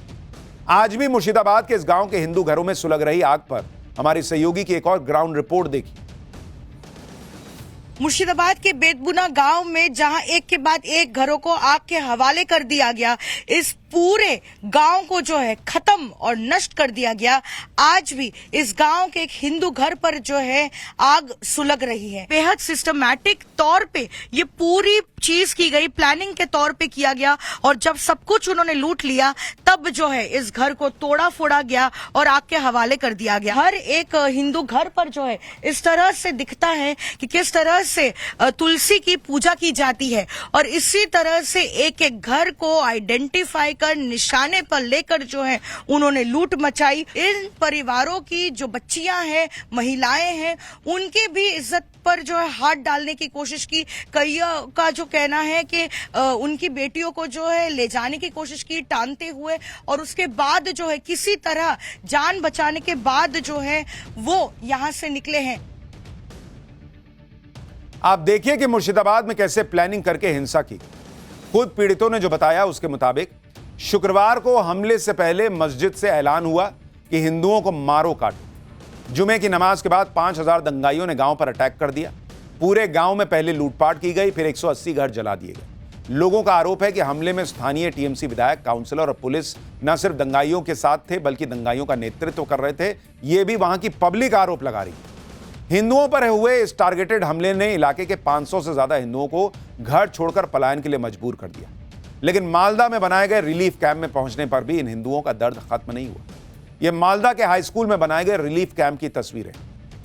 आज भी मुर्शिदाबाद के इस गांव के हिंदू घरों में सुलग रही आग पर हमारी सहयोगी की एक और ग्राउंड रिपोर्ट देखी। मुर्शिदाबाद के बेतबुना गांव में जहां एक के बाद एक घरों को आग के हवाले कर दिया गया, इस पूरे गांव को जो है खत्म और नष्ट कर दिया गया। आज भी इस गांव के एक हिंदू घर पर जो है आग सुलग रही है। बेहद सिस्टमैटिक तौर पे ये पूरी चीज की गई, प्लानिंग के तौर पे किया गया, और जब सब कुछ उन्होंने लूट लिया तब जो है इस घर को तोड़ा फोड़ा गया और आग के हवाले कर दिया गया। हर एक हिंदू घर पर जो है इस तरह से दिखता है कि किस तरह से तुलसी की पूजा की जाती है, और इसी तरह से एक एक घर को आइडेंटिफाई कर निशाने पर लेकर जो है उन्होंने लूट मचाई। इन परिवारों की जो बच्चियां हैं, महिलाएं हैं, उनके भी इज्जत पर जो है हाथ डालने की कोशिश की। कईयों का जो कहना है कि उनकी बेटियों को जो है ले जाने की कोशिश की टांगते हुए, और उसके बाद जो है किसी तरह जान बचाने के बाद जो है वो यहां से निकले हैं। आप देखिए कि मुर्शिदाबाद में कैसे प्लानिंग करके हिंसा की। खुद पीड़ितों ने जो बताया उसके मुताबिक शुक्रवार को हमले से पहले मस्जिद से ऐलान हुआ कि हिंदुओं को मारो काटो। जुमे की नमाज के बाद 5000 दंगाइयों ने गांव पर अटैक कर दिया। पूरे गांव में पहले लूटपाट की गई, फिर 180 घर जला दिए गए। लोगों का आरोप है कि हमले में स्थानीय टीएमसी विधायक, काउंसलर और पुलिस न सिर्फ दंगाइयों के साथ थे बल्कि दंगाइयों का नेतृत्व कर रहे थे। यह भी वहां की पब्लिक आरोप लगा रही है। हिंदुओं पर हुए इस टारगेटेड हमले ने इलाके के 500 से ज्यादा हिंदुओं को घर छोड़कर पलायन के लिए मजबूर कर दिया। लेकिन मालदा में बनाए गए रिलीफ कैंप में पहुंचने पर भी इन हिंदुओं का दर्द खत्म नहीं हुआ। यह मालदा के हाई स्कूल में बनाए गए रिलीफ कैंप की तस्वीरें,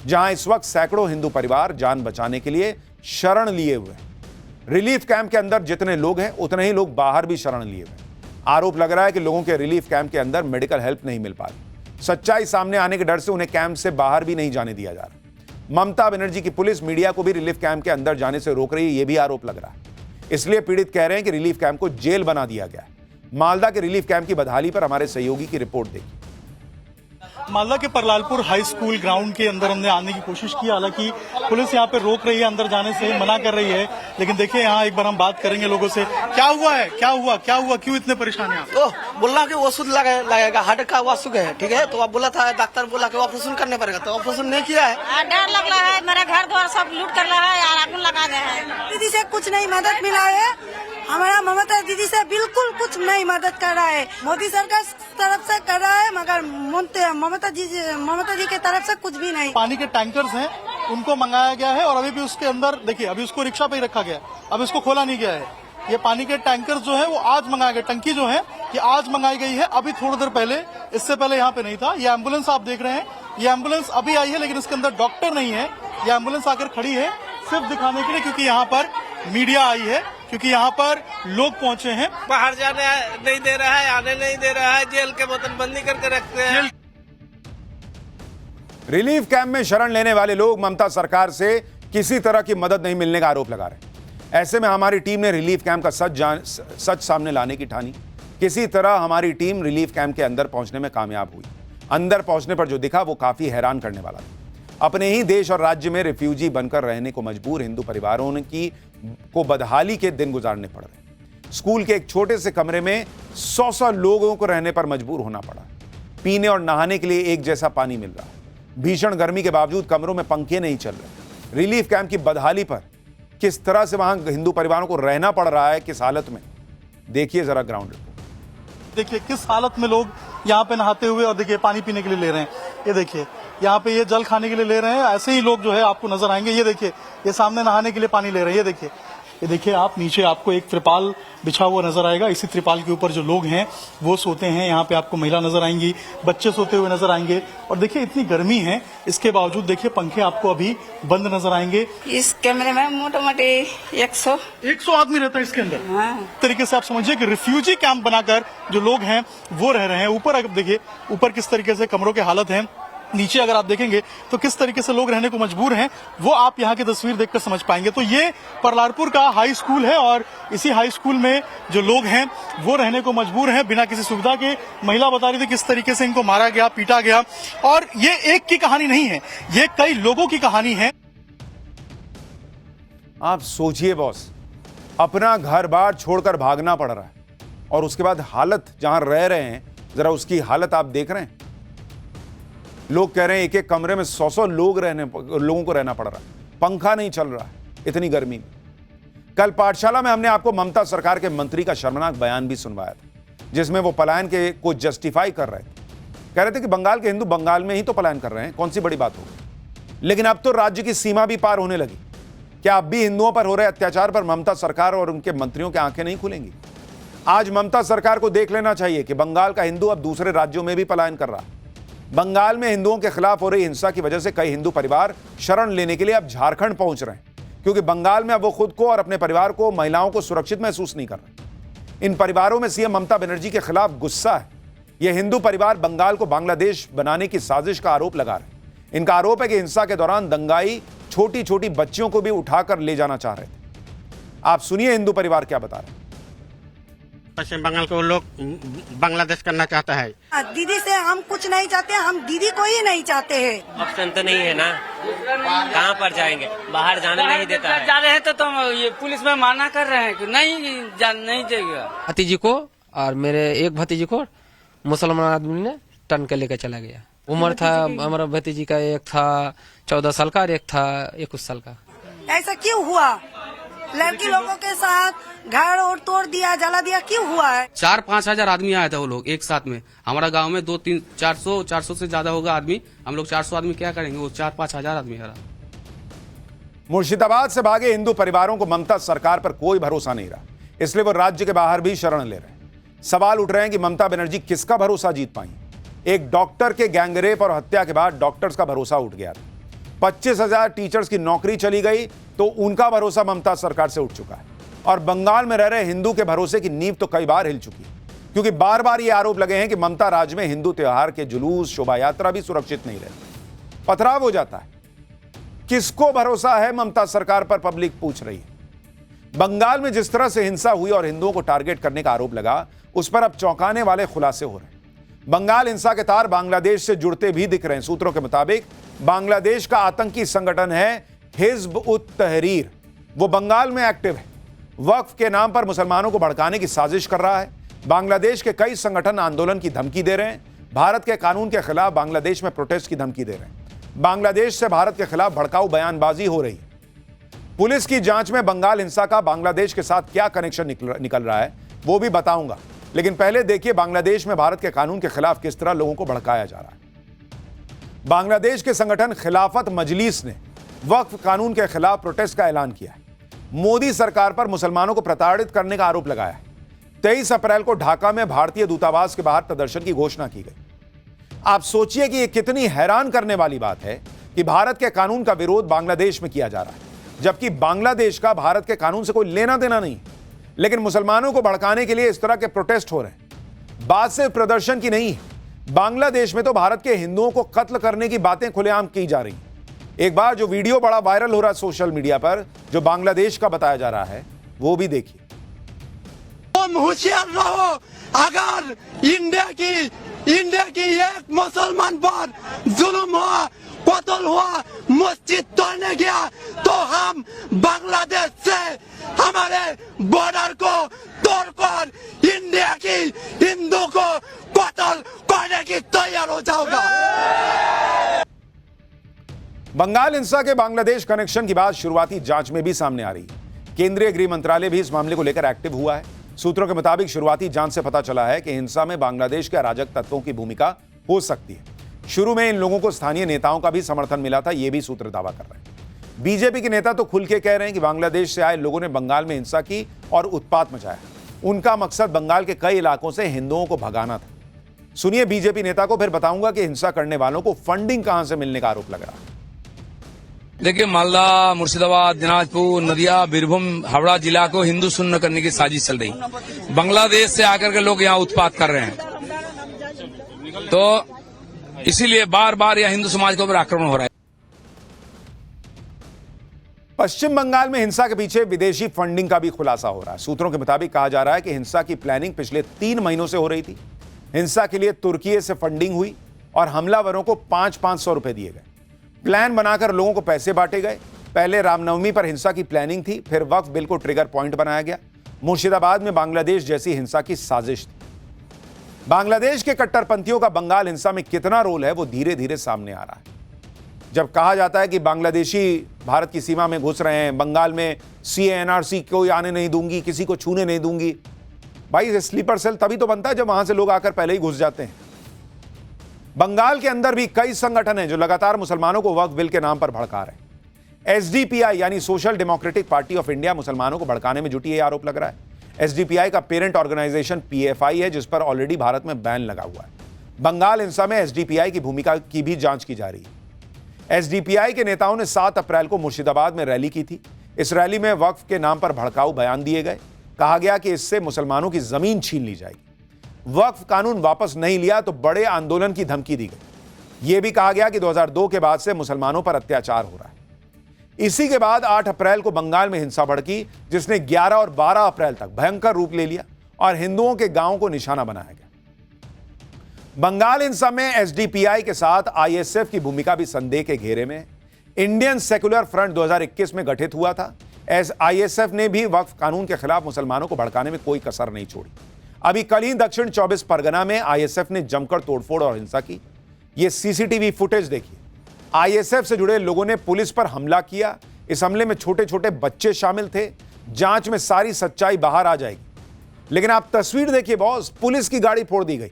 जहां इस वक्त सैकड़ों हिंदू परिवार जान बचाने के लिए शरण लिए हुए हैं। रिलीफ कैंप के अंदर जितने लोग हैं उतने ही लोग बाहर भी शरण लिए हुए हैं। आरोप लग रहा है कि लोगों के रिलीफ कैंप के अंदर मेडिकल हेल्प नहीं मिल पा रही। सच्चाई सामने आने के डर से उन्हें कैंप से बाहर भी नहीं जाने दिया जा रहा। ममता बनर्जी की पुलिस मीडिया को भी रिलीफ कैंप के अंदर जाने से रोक रही है, यह भी आरोप लग रहा है। इसलिए पीड़ित कह रहे हैं कि रिलीफ कैंप को जेल बना दिया गया है। मालदा के रिलीफ कैंप की बदहाली पर हमारे सहयोगी की रिपोर्ट देखिए। मालदा के परलालपुर हाई स्कूल ग्राउंड के अंदर हमने आने की कोशिश की, हालांकि पुलिस यहाँ पे रोक रही है, अंदर जाने से मना कर रही है। लेकिन देखिए यहाँ एक बार हम बात करेंगे लोगों से, क्या हुआ है, क्या हुआ, क्या हुआ, क्यों इतने परेशान हैं आप? बोला कि वसूल लगेगा, हार्ट का वासुक है, ठीक है। तो अब बोला था डॉक्टर बोला कि ऑपरेशन करने पड़ेगा, तो ऑपरेशन नहीं किया है। डर लग रहा है, मेरा घर द्वार सब लूट कर रहा है, आग लगा गए हैं। दीदी से कुछ नहीं मदद मिला है, हमारा ममता दीदी से बिल्कुल कुछ नहीं मदद कर रहा है। मोदी सरकार तरफ से कर रहा है, मगर ममता जी के तरफ से कुछ भी नहीं। पानी के टैंकर्स हैं, उनको मंगाया गया है और अभी भी उसके अंदर देखिए, अभी उसको रिक्शा पे ही रखा गया, अब इसको खोला नहीं गया है। ये पानी के टैंकर्स जो है वो आज मंगाए गए, टंकी जो है ये आज मंगाई गई है, अभी थोड़ी देर पहले, इससे पहले यहाँ पे नहीं था। ये एम्बुलेंस आप देख रहे हैं, ये एम्बुलेंस अभी आई है, लेकिन इसके अंदर डॉक्टर नहीं है। ये एम्बुलेंस आकर खड़ी है सिर्फ दिखाने के लिए, क्योंकि यहाँ पर मीडिया आई है, क्योंकि यहाँ पर लोग पहुंचे हैं। बाहर जाने नहीं दे रहा है, आने नहीं दे रहा है, जेल के बोतल बंदी करके रखते हैं। रिलीफ कैंप में शरण लेने वाले लोग ममता सरकार से किसी तरह की मदद नहीं मिलने का आरोप लगा रहे हैं। ऐसे में हमारी टीम ने रिलीफ कैंप का सच सामने लाने की ठानी। किसी तरह हमारी टीम रिलीफ कैंप के अंदर पहुंचने में कामयाब हुई। अंदर पहुंचने पर जो दिखा वो काफी हैरान करने वाला था। अपने ही देश और राज्य में रिफ्यूजी बनकर रहने को मजबूर हिंदू परिवारों को बदहाली के दिन गुजारने पड़ रहे। स्कूल के एक छोटे से कमरे में 100 लोगों को रहने पर मजबूर होना पड़ा। पीने और नहाने के लिए एक जैसा पानी मिल रहा है। भीषण गर्मी के बावजूद कमरों में पंखे नहीं चल रहे। रिलीफ कैंप की बदहाली पर किस तरह से वहां हिंदू परिवारों को रहना पड़ रहा है, किस हालत में, देखिए जरा ग्राउंड रिपोर्ट। देखिए किस हालत में लोग यहाँ पे नहाते हुए और देखिए पानी पीने के लिए ले रहे हैं। ये देखिए यहाँ पे ये जल खाने के लिए ले रहे हैं। ऐसे ही लोग जो है आपको नजर आएंगे। ये देखिए ये सामने नहाने के लिए पानी ले रहे हैं। ये देखिए आप नीचे आपको एक त्रिपाल बिछा हुआ नजर आएगा। इसी त्रिपाल के ऊपर जो लोग हैं वो सोते हैं। यहाँ पे आपको महिला नजर आएंगी, बच्चे सोते हुए नजर आएंगे। और देखिए इतनी गर्मी है, इसके बावजूद देखिए पंखे आपको अभी बंद नजर आएंगे। इस कमरे में मोटे-मोटे 100 आदमी रहता है इसके अंदर। हाँ। तरीके से आप समझिए कि रिफ्यूजी कैंप बनाकर जो लोग हैं वो रह रहे हैं। ऊपर देखिए ऊपर किस तरीके से कमरों की हालत है, नीचे अगर आप देखेंगे तो किस तरीके से लोग रहने को मजबूर हैं, वो आप यहाँ की तस्वीर देखकर समझ पाएंगे। तो ये परलारपुर का हाई स्कूल है और इसी हाई स्कूल में जो लोग हैं वो रहने को मजबूर हैं बिना किसी सुविधा के। महिला बता रही थी किस तरीके से इनको मारा गया, पीटा गया। और ये एक की कहानी नहीं है, ये कई लोगों की कहानी है। आप सोचिए बॉस, अपना घर बार छोड़कर भागना पड़ रहा है और उसके बाद हालत जहां रह रहे हैं, जरा उसकी हालत आप देख रहे हैं। लोग कह रहे हैं एक एक कमरे में 100 लोगों को रहना पड़ रहा है, पंखा नहीं चल रहा है इतनी गर्मी में। कल पाठशाला में हमने आपको ममता सरकार के मंत्री का शर्मनाक बयान भी सुनवाया था, जिसमें वो पलायन को जस्टिफाई कर रहे थे। कह रहे थे कि बंगाल के हिंदू बंगाल में ही तो पलायन कर रहे हैं, कौन सी बड़ी बात होगी। लेकिन अब तो राज्य की सीमा भी पार होने लगी। क्या अब भी हिंदुओं पर हो रहे अत्याचार पर ममता सरकार और उनके मंत्रियों की आंखें नहीं खुलेंगी? आज ममता सरकार को देख लेना चाहिए कि बंगाल का हिंदू अब दूसरे राज्यों में भी पलायन कर रहा है। बंगाल में हिंदुओं के खिलाफ हो रही हिंसा की वजह से कई हिंदू परिवार शरण लेने के लिए अब झारखंड पहुंच रहे हैं, क्योंकि बंगाल में अब वो खुद को और अपने परिवार को, महिलाओं को सुरक्षित महसूस नहीं कर रहे। इन परिवारों में सीएम ममता बनर्जी के खिलाफ गुस्सा है। ये हिंदू परिवार बंगाल को बांग्लादेश बनाने की साजिश का आरोप लगा रहे हैं। इनका आरोप है कि हिंसा के दौरान दंगाई छोटी छोटी बच्चियों को भी उठाकर ले जाना चाह रहे थे। आप सुनिए हिंदू परिवार क्या बता रहे हैं। पश्चिम बंगाल को लोग बांग्लादेश करना चाहता है। दीदी से हम कुछ नहीं चाहते, हम दीदी को ही नहीं चाहते हैं। ऑप्शन तो नहीं है ना, कहाँ पर जाएंगे, बाहर जाने नहीं देता है। जा रहे हैं तो ये पुलिस में माना कर रहे हैं कि नहीं जाएगा। भतीजी को और मेरे एक भतीजी को मुसलमान आदमी ने टन के लेकर चला गया। उम्र था हमारा भतीजी का, एक था 14 साल का और एक था 21 साल का। ऐसा क्यों हुआ? लड़की लोगों के साथ घर और तोड़ दिया, जला दिया, क्यों हुआ है? 4-5 हजार आदमी आया था वो लोग एक साथ में। हमारा गांव में 200-400 से ज्यादा होगा आदमी। हम लोग 400 आदमी क्या करेंगे, वो 4-5 हजार आदमी है। मुर्शिदाबाद से भागे हिंदू परिवारों को ममता सरकार पर कोई भरोसा नहीं रहा, इसलिए वो राज्य के बाहर भी शरण ले रहे हैं। सवाल उठ रहे हैं कि ममता बनर्जी किसका भरोसा जीत पाई। एक डॉक्टर के गैंगरेप और हत्या के बाद डॉक्टर्स का भरोसा उठ गया था। 25,000 टीचर्स की नौकरी चली गई तो उनका भरोसा ममता सरकार से उठ चुका है। और बंगाल में रह रहे हिंदू के भरोसे की नींव तो कई बार हिल चुकी है, क्योंकि बार बार ये आरोप लगे हैं कि ममता राज में हिंदू त्योहार के जुलूस, शोभा यात्रा भी सुरक्षित नहीं रहती। पथराव हो जाता है। किसको भरोसा है ममता सरकार पर, पब्लिक पूछ रही है। बंगाल में जिस तरह से हिंसा हुई और हिंदुओं को टारगेट करने का आरोप लगा, उस पर अब चौंकाने वाले खुलासे हो रहे हैं। बंगाल हिंसा के तार बांग्लादेश से जुड़ते भी दिख रहे हैं। सूत्रों के मुताबिक बांग्लादेश का आतंकी संगठन है हिज़्ब उत तहरीर। वो बंगाल में एक्टिव है, वक्फ के नाम पर मुसलमानों को भड़काने की साजिश कर रहा है। बांग्लादेश के कई संगठन आंदोलन की धमकी दे रहे हैं। भारत के कानून के खिलाफ बांग्लादेश में प्रोटेस्ट की धमकी दे रहे हैं। बांग्लादेश से भारत के खिलाफ भड़काऊ बयानबाजी हो रही है। पुलिस की जांच में बंगाल हिंसा का बांग्लादेश के साथ क्या कनेक्शन निकल रहा है वो भी बताऊंगा, लेकिन पहले देखिए बांग्लादेश में भारत के कानून के खिलाफ किस तरह लोगों को भड़काया जा रहा है। बांग्लादेश के संगठन खिलाफत मजलिस ने वक्फ कानून के खिलाफ प्रोटेस्ट का ऐलान किया है। मोदी सरकार पर मुसलमानों को प्रताड़ित करने का आरोप लगाया है। 23 अप्रैल को ढाका में भारतीय दूतावास के बाहर प्रदर्शन की घोषणा की गई। आप सोचिए कि यह कितनी हैरान करने वाली बात है कि भारत के कानून का विरोध बांग्लादेश में किया जा रहा है, जबकि बांग्लादेश का भारत के कानून से कोई लेना देना नहीं, लेकिन मुसलमानों को भड़काने के लिए इस तरह के प्रोटेस्ट हो रहे हैं। बात सिर्फ प्रदर्शन की नहीं है। बांग्लादेश में तो भारत के हिंदुओं को कत्ल करने की बातें खुलेआम की जा रही हैं। एक बार जो वीडियो बड़ा वायरल हो रहा है सोशल मीडिया पर, जो बांग्लादेश का बताया जा रहा है, वो भी देखिए। तुम होशियार रहो, अगर इंडिया की एक मुसलमान पर जुल्म हुआ, कत्ल हुआ, मस्जिद तोड़ने गया, तो हम बांग्लादेश से हमारे बॉर्डर को तोड़कर इंडिया की हिंदू को कत्ल करने की तैयार हो जाओगा। बंगाल हिंसा के बांग्लादेश कनेक्शन की बात शुरुआती जांच में भी सामने आ रही है। केंद्रीय गृह मंत्रालय भी इस मामले को लेकर एक्टिव हुआ है। सूत्रों के मुताबिक शुरुआती जांच से पता चला है कि हिंसा में बांग्लादेश के अराजक तत्वों की भूमिका हो सकती है। शुरू में इन लोगों को स्थानीय नेताओं का भी समर्थन मिला था, यह भी सूत्र दावा कर रहे हैं। बीजेपी के नेता तो खुल के कह रहे हैं कि बांग्लादेश से आए लोगों ने बंगाल में हिंसा की और उत्पात मचाया। उनका मकसद बंगाल के कई इलाकों से हिंदुओं को भगाना था। सुनिए बीजेपी नेता को, फिर बताऊंगा कि हिंसा करने वालों को फंडिंग कहां से मिलने का आरोप लग रहा है। देखिए, मालदा, मुर्शिदाबाद, दिनाजपुर, नदिया, बीरभूम, हावड़ा जिला को हिंदू शून्य करने की साजिश चल रही। बांग्लादेश से आकर के लोग यहाँ उत्पात कर रहे हैं, तो इसीलिए बार बार यह हिंदू समाज के ऊपर आक्रमण हो रहा है। पश्चिम बंगाल में हिंसा के पीछे विदेशी फंडिंग का भी खुलासा हो रहा है। सूत्रों के मुताबिक कहा जा रहा है कि हिंसा की प्लानिंग पिछले 3 महीनों से हो रही थी। हिंसा के लिए तुर्की से फंडिंग हुई और हमलावरों को 500-500 रुपए दिए गए। प्लान बनाकर लोगों को पैसे बांटे गए। पहले रामनवमी पर हिंसा की प्लानिंग थी, फिर वक्फ बिल को ट्रिगर पॉइंट बनाया गया। मुर्शिदाबाद में बांग्लादेश जैसी हिंसा की साजिश थी। बांग्लादेश के कट्टरपंथियों का बंगाल हिंसा में कितना रोल है वो धीरे धीरे सामने आ रहा है। जब कहा जाता है कि बांग्लादेशी भारत की सीमा में घुस रहे हैं, बंगाल में CA-NRC कोई आने नहीं दूंगी, किसी को छूने नहीं दूंगी, भाई स्लीपर सेल तभी तो बनता है जब वहां से लोग आकर पहले ही घुस जाते हैं। बंगाल के अंदर भी कई संगठन हैं जो लगातार मुसलमानों को वक्फ बिल के नाम पर भड़का रहे हैं। एसडीपीआई यानी social democratic party of India मुसलमानों को भड़काने में जुटी है, यह आरोप लग रहा है। एसडीपीआई का पेरेंट ऑर्गेनाइजेशन पीएफआई है, जिस पर ऑलरेडी भारत में बैन लगा हुआ है। बंगाल हिंसा में एसडीपीआई की भूमिका की भी जांच की जा रही है। एसडीपीआई के नेताओं ने 7 अप्रैल को मुर्शिदाबाद में रैली की थी। इस रैली में वक्फ के नाम पर भड़काऊ बयान दिए गए। कहा गया कि इससे मुसलमानों की जमीन छीन ली जाएगी। वक्फ कानून वापस नहीं लिया तो बड़े आंदोलन की धमकी दी गई। यह भी कहा गया कि 2002 के बाद से मुसलमानों पर अत्याचार हो रहा है। इसी के बाद 8 अप्रैल को बंगाल में हिंसा भड़की, जिसने 11 और 12 अप्रैल तक भयंकर रूप ले लिया और हिंदुओं के गांवों को निशाना बनाया गया। बंगाल हिंसा में एसडीपीआई के साथ आईएसएफ की भूमिका भी संदेह के घेरे में। इंडियन सेक्युलर फ्रंट 2021 में गठित हुआ था। आईएसएफ ने भी वक्फ कानून के खिलाफ मुसलमानों को भड़काने में कोई कसर नहीं छोड़ी। अभी कल ही दक्षिण 24 परगना में आईएसएफ ने जमकर तोड़फोड़ और हिंसा की। यह सीसीटीवी फुटेज देखिए। आईएसएफ से जुड़े लोगों ने पुलिस पर हमला किया। इस हमले में छोटे छोटे बच्चे शामिल थे। जांच में सारी सच्चाई बाहर आ जाएगी। लेकिन आप तस्वीर देखिए बॉस, पुलिस की गाड़ी फोड़ दी गई।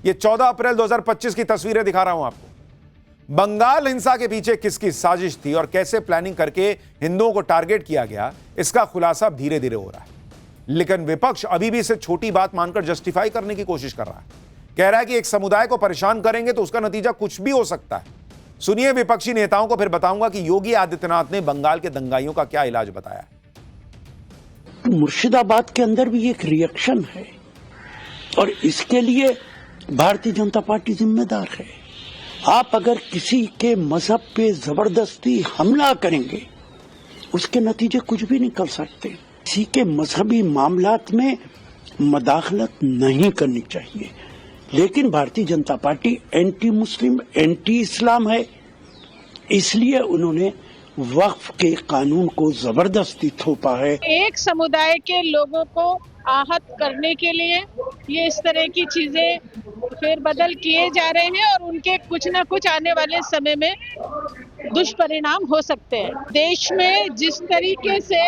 ये 14 अप्रैल 2025 की तस्वीरें दिखा रहा हूं आपको। बंगाल हिंसा के पीछे किसकी साजिश थी और कैसे प्लानिंग करके हिंदुओं को टारगेट किया गया, इसका खुलासा धीरे धीरे हो रहा है। लेकिन विपक्ष अभी भी इसे छोटी बात मानकर जस्टिफाई करने की कोशिश कर रहा है। कह रहा है कि एक समुदाय को परेशान करेंगे तो उसका नतीजा कुछ भी हो सकता है। सुनिए विपक्षी नेताओं को, फिर बताऊंगा कि योगी आदित्यनाथ ने बंगाल के दंगाइयों का क्या इलाज बताया। मुर्शिदाबाद के अंदर भी एक रिएक्शन है और इसके लिए भारतीय जनता पार्टी जिम्मेदार है। आप अगर किसी के मजहब पे जबरदस्ती हमला करेंगे, उसके नतीजे कुछ भी निकल सकते। किसी के मजहबी मामलात में मदाखलत नहीं करनी चाहिए, लेकिन Bharatiya Janata party anti Muslim, anti इस्लाम है, इसलिए उन्होंने वक्फ के कानून को जबरदस्ती थोपा है। एक समुदाय के लोगों को आहत करने के लिए ये इस तरह की चीजें फेरबदल किए जा रहे हैं और उनके कुछ ना कुछ आने वाले समय में दुष्परिणाम हो सकते हैं। देश में जिस तरीके से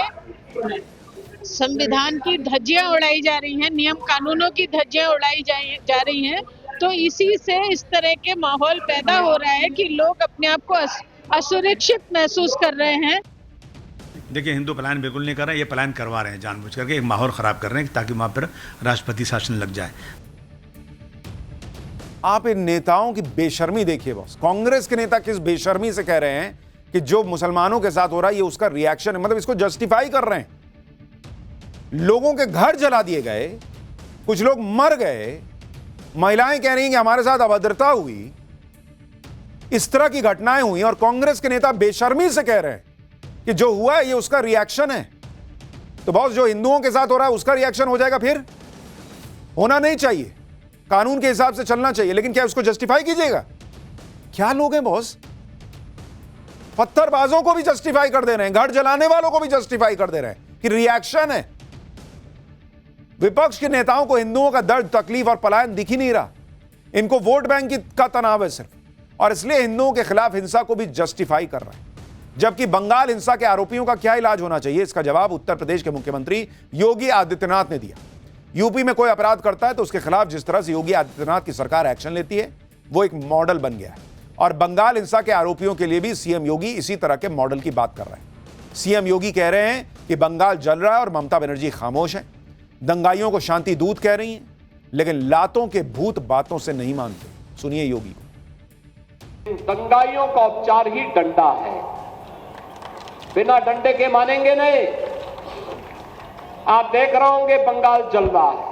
संविधान की धज्जियां उड़ाई जा रही हैं, नियम कानूनों की धज्जियां उड़ाई जा रही हैं, तो इसी से इस तरह के माहौल पैदा हो रहा है कि लोग अपने आप को असुरक्षित महसूस कर रहे हैं। देखिए, हिंदू पलायन बिल्कुल नहीं कर रहे हैं, ये पलायन करवा रहे हैं जानबूझ करके, एक माहौल खराब कर रहे हैं ताकि वहां पर राष्ट्रपति शासन लग जाए। आप इन नेताओं की बेशर्मी देखिए बॉस। कांग्रेस के नेता किस बेशर्मी से कह रहे हैं कि जो मुसलमानों के साथ हो रहा है ये उसका रिएक्शन है, मतलब इसको जस्टिफाई कर रहे हैं। लोगों के घर जला दिए गए, कुछ लोग मर गए, महिलाएं कह रही हैं कि हमारे साथ अभद्रता हुई, इस तरह की घटनाएं हुई और कांग्रेस के नेता बेशर्मी से कह रहे हैं कि जो हुआ है ये उसका रिएक्शन है। तो बॉस, जो हिंदुओं के साथ हो रहा है उसका रिएक्शन हो जाएगा, फिर होना नहीं चाहिए, कानून के हिसाब से चलना चाहिए, लेकिन क्या उसको जस्टिफाई कीजिएगा? क्या लोग हैं बॉस, पत्थरबाजों को भी जस्टिफाई कर दे रहे हैं, घर जलाने वालों को भी जस्टिफाई कर दे रहे हैं कि रिएक्शन है। विपक्ष के नेताओं को हिंदुओं का दर्द, तकलीफ और पलायन दिख ही नहीं रहा। इनको वोट बैंक का तनाव है सिर्फ, और इसलिए हिंदुओं के खिलाफ हिंसा को भी जस्टिफाई कर रहा है। जबकि बंगाल हिंसा के आरोपियों का क्या इलाज होना चाहिए, इसका जवाब उत्तर प्रदेश के मुख्यमंत्री योगी आदित्यनाथ ने दिया। यूपी में कोई अपराध करता है तो उसके खिलाफ जिस तरह से योगी आदित्यनाथ की सरकार एक्शन लेती है वो एक मॉडल बन गया है, और बंगाल हिंसा के आरोपियों के लिए भी सीएम योगी इसी तरह के मॉडल की बात कर रहे हैं। सीएम योगी कह रहे हैं कि बंगाल जल रहा है और ममता बनर्जी खामोश है। दंगाइयों को शांति दूत कह रही हैं, लेकिन लातों के भूत बातों से नहीं मानते। सुनिए योगी को। दंगाइयों का उपचार ही डंडा है, बिना डंडे के मानेंगे नहीं। आप देख रहे होंगे बंगाल जल रहा है,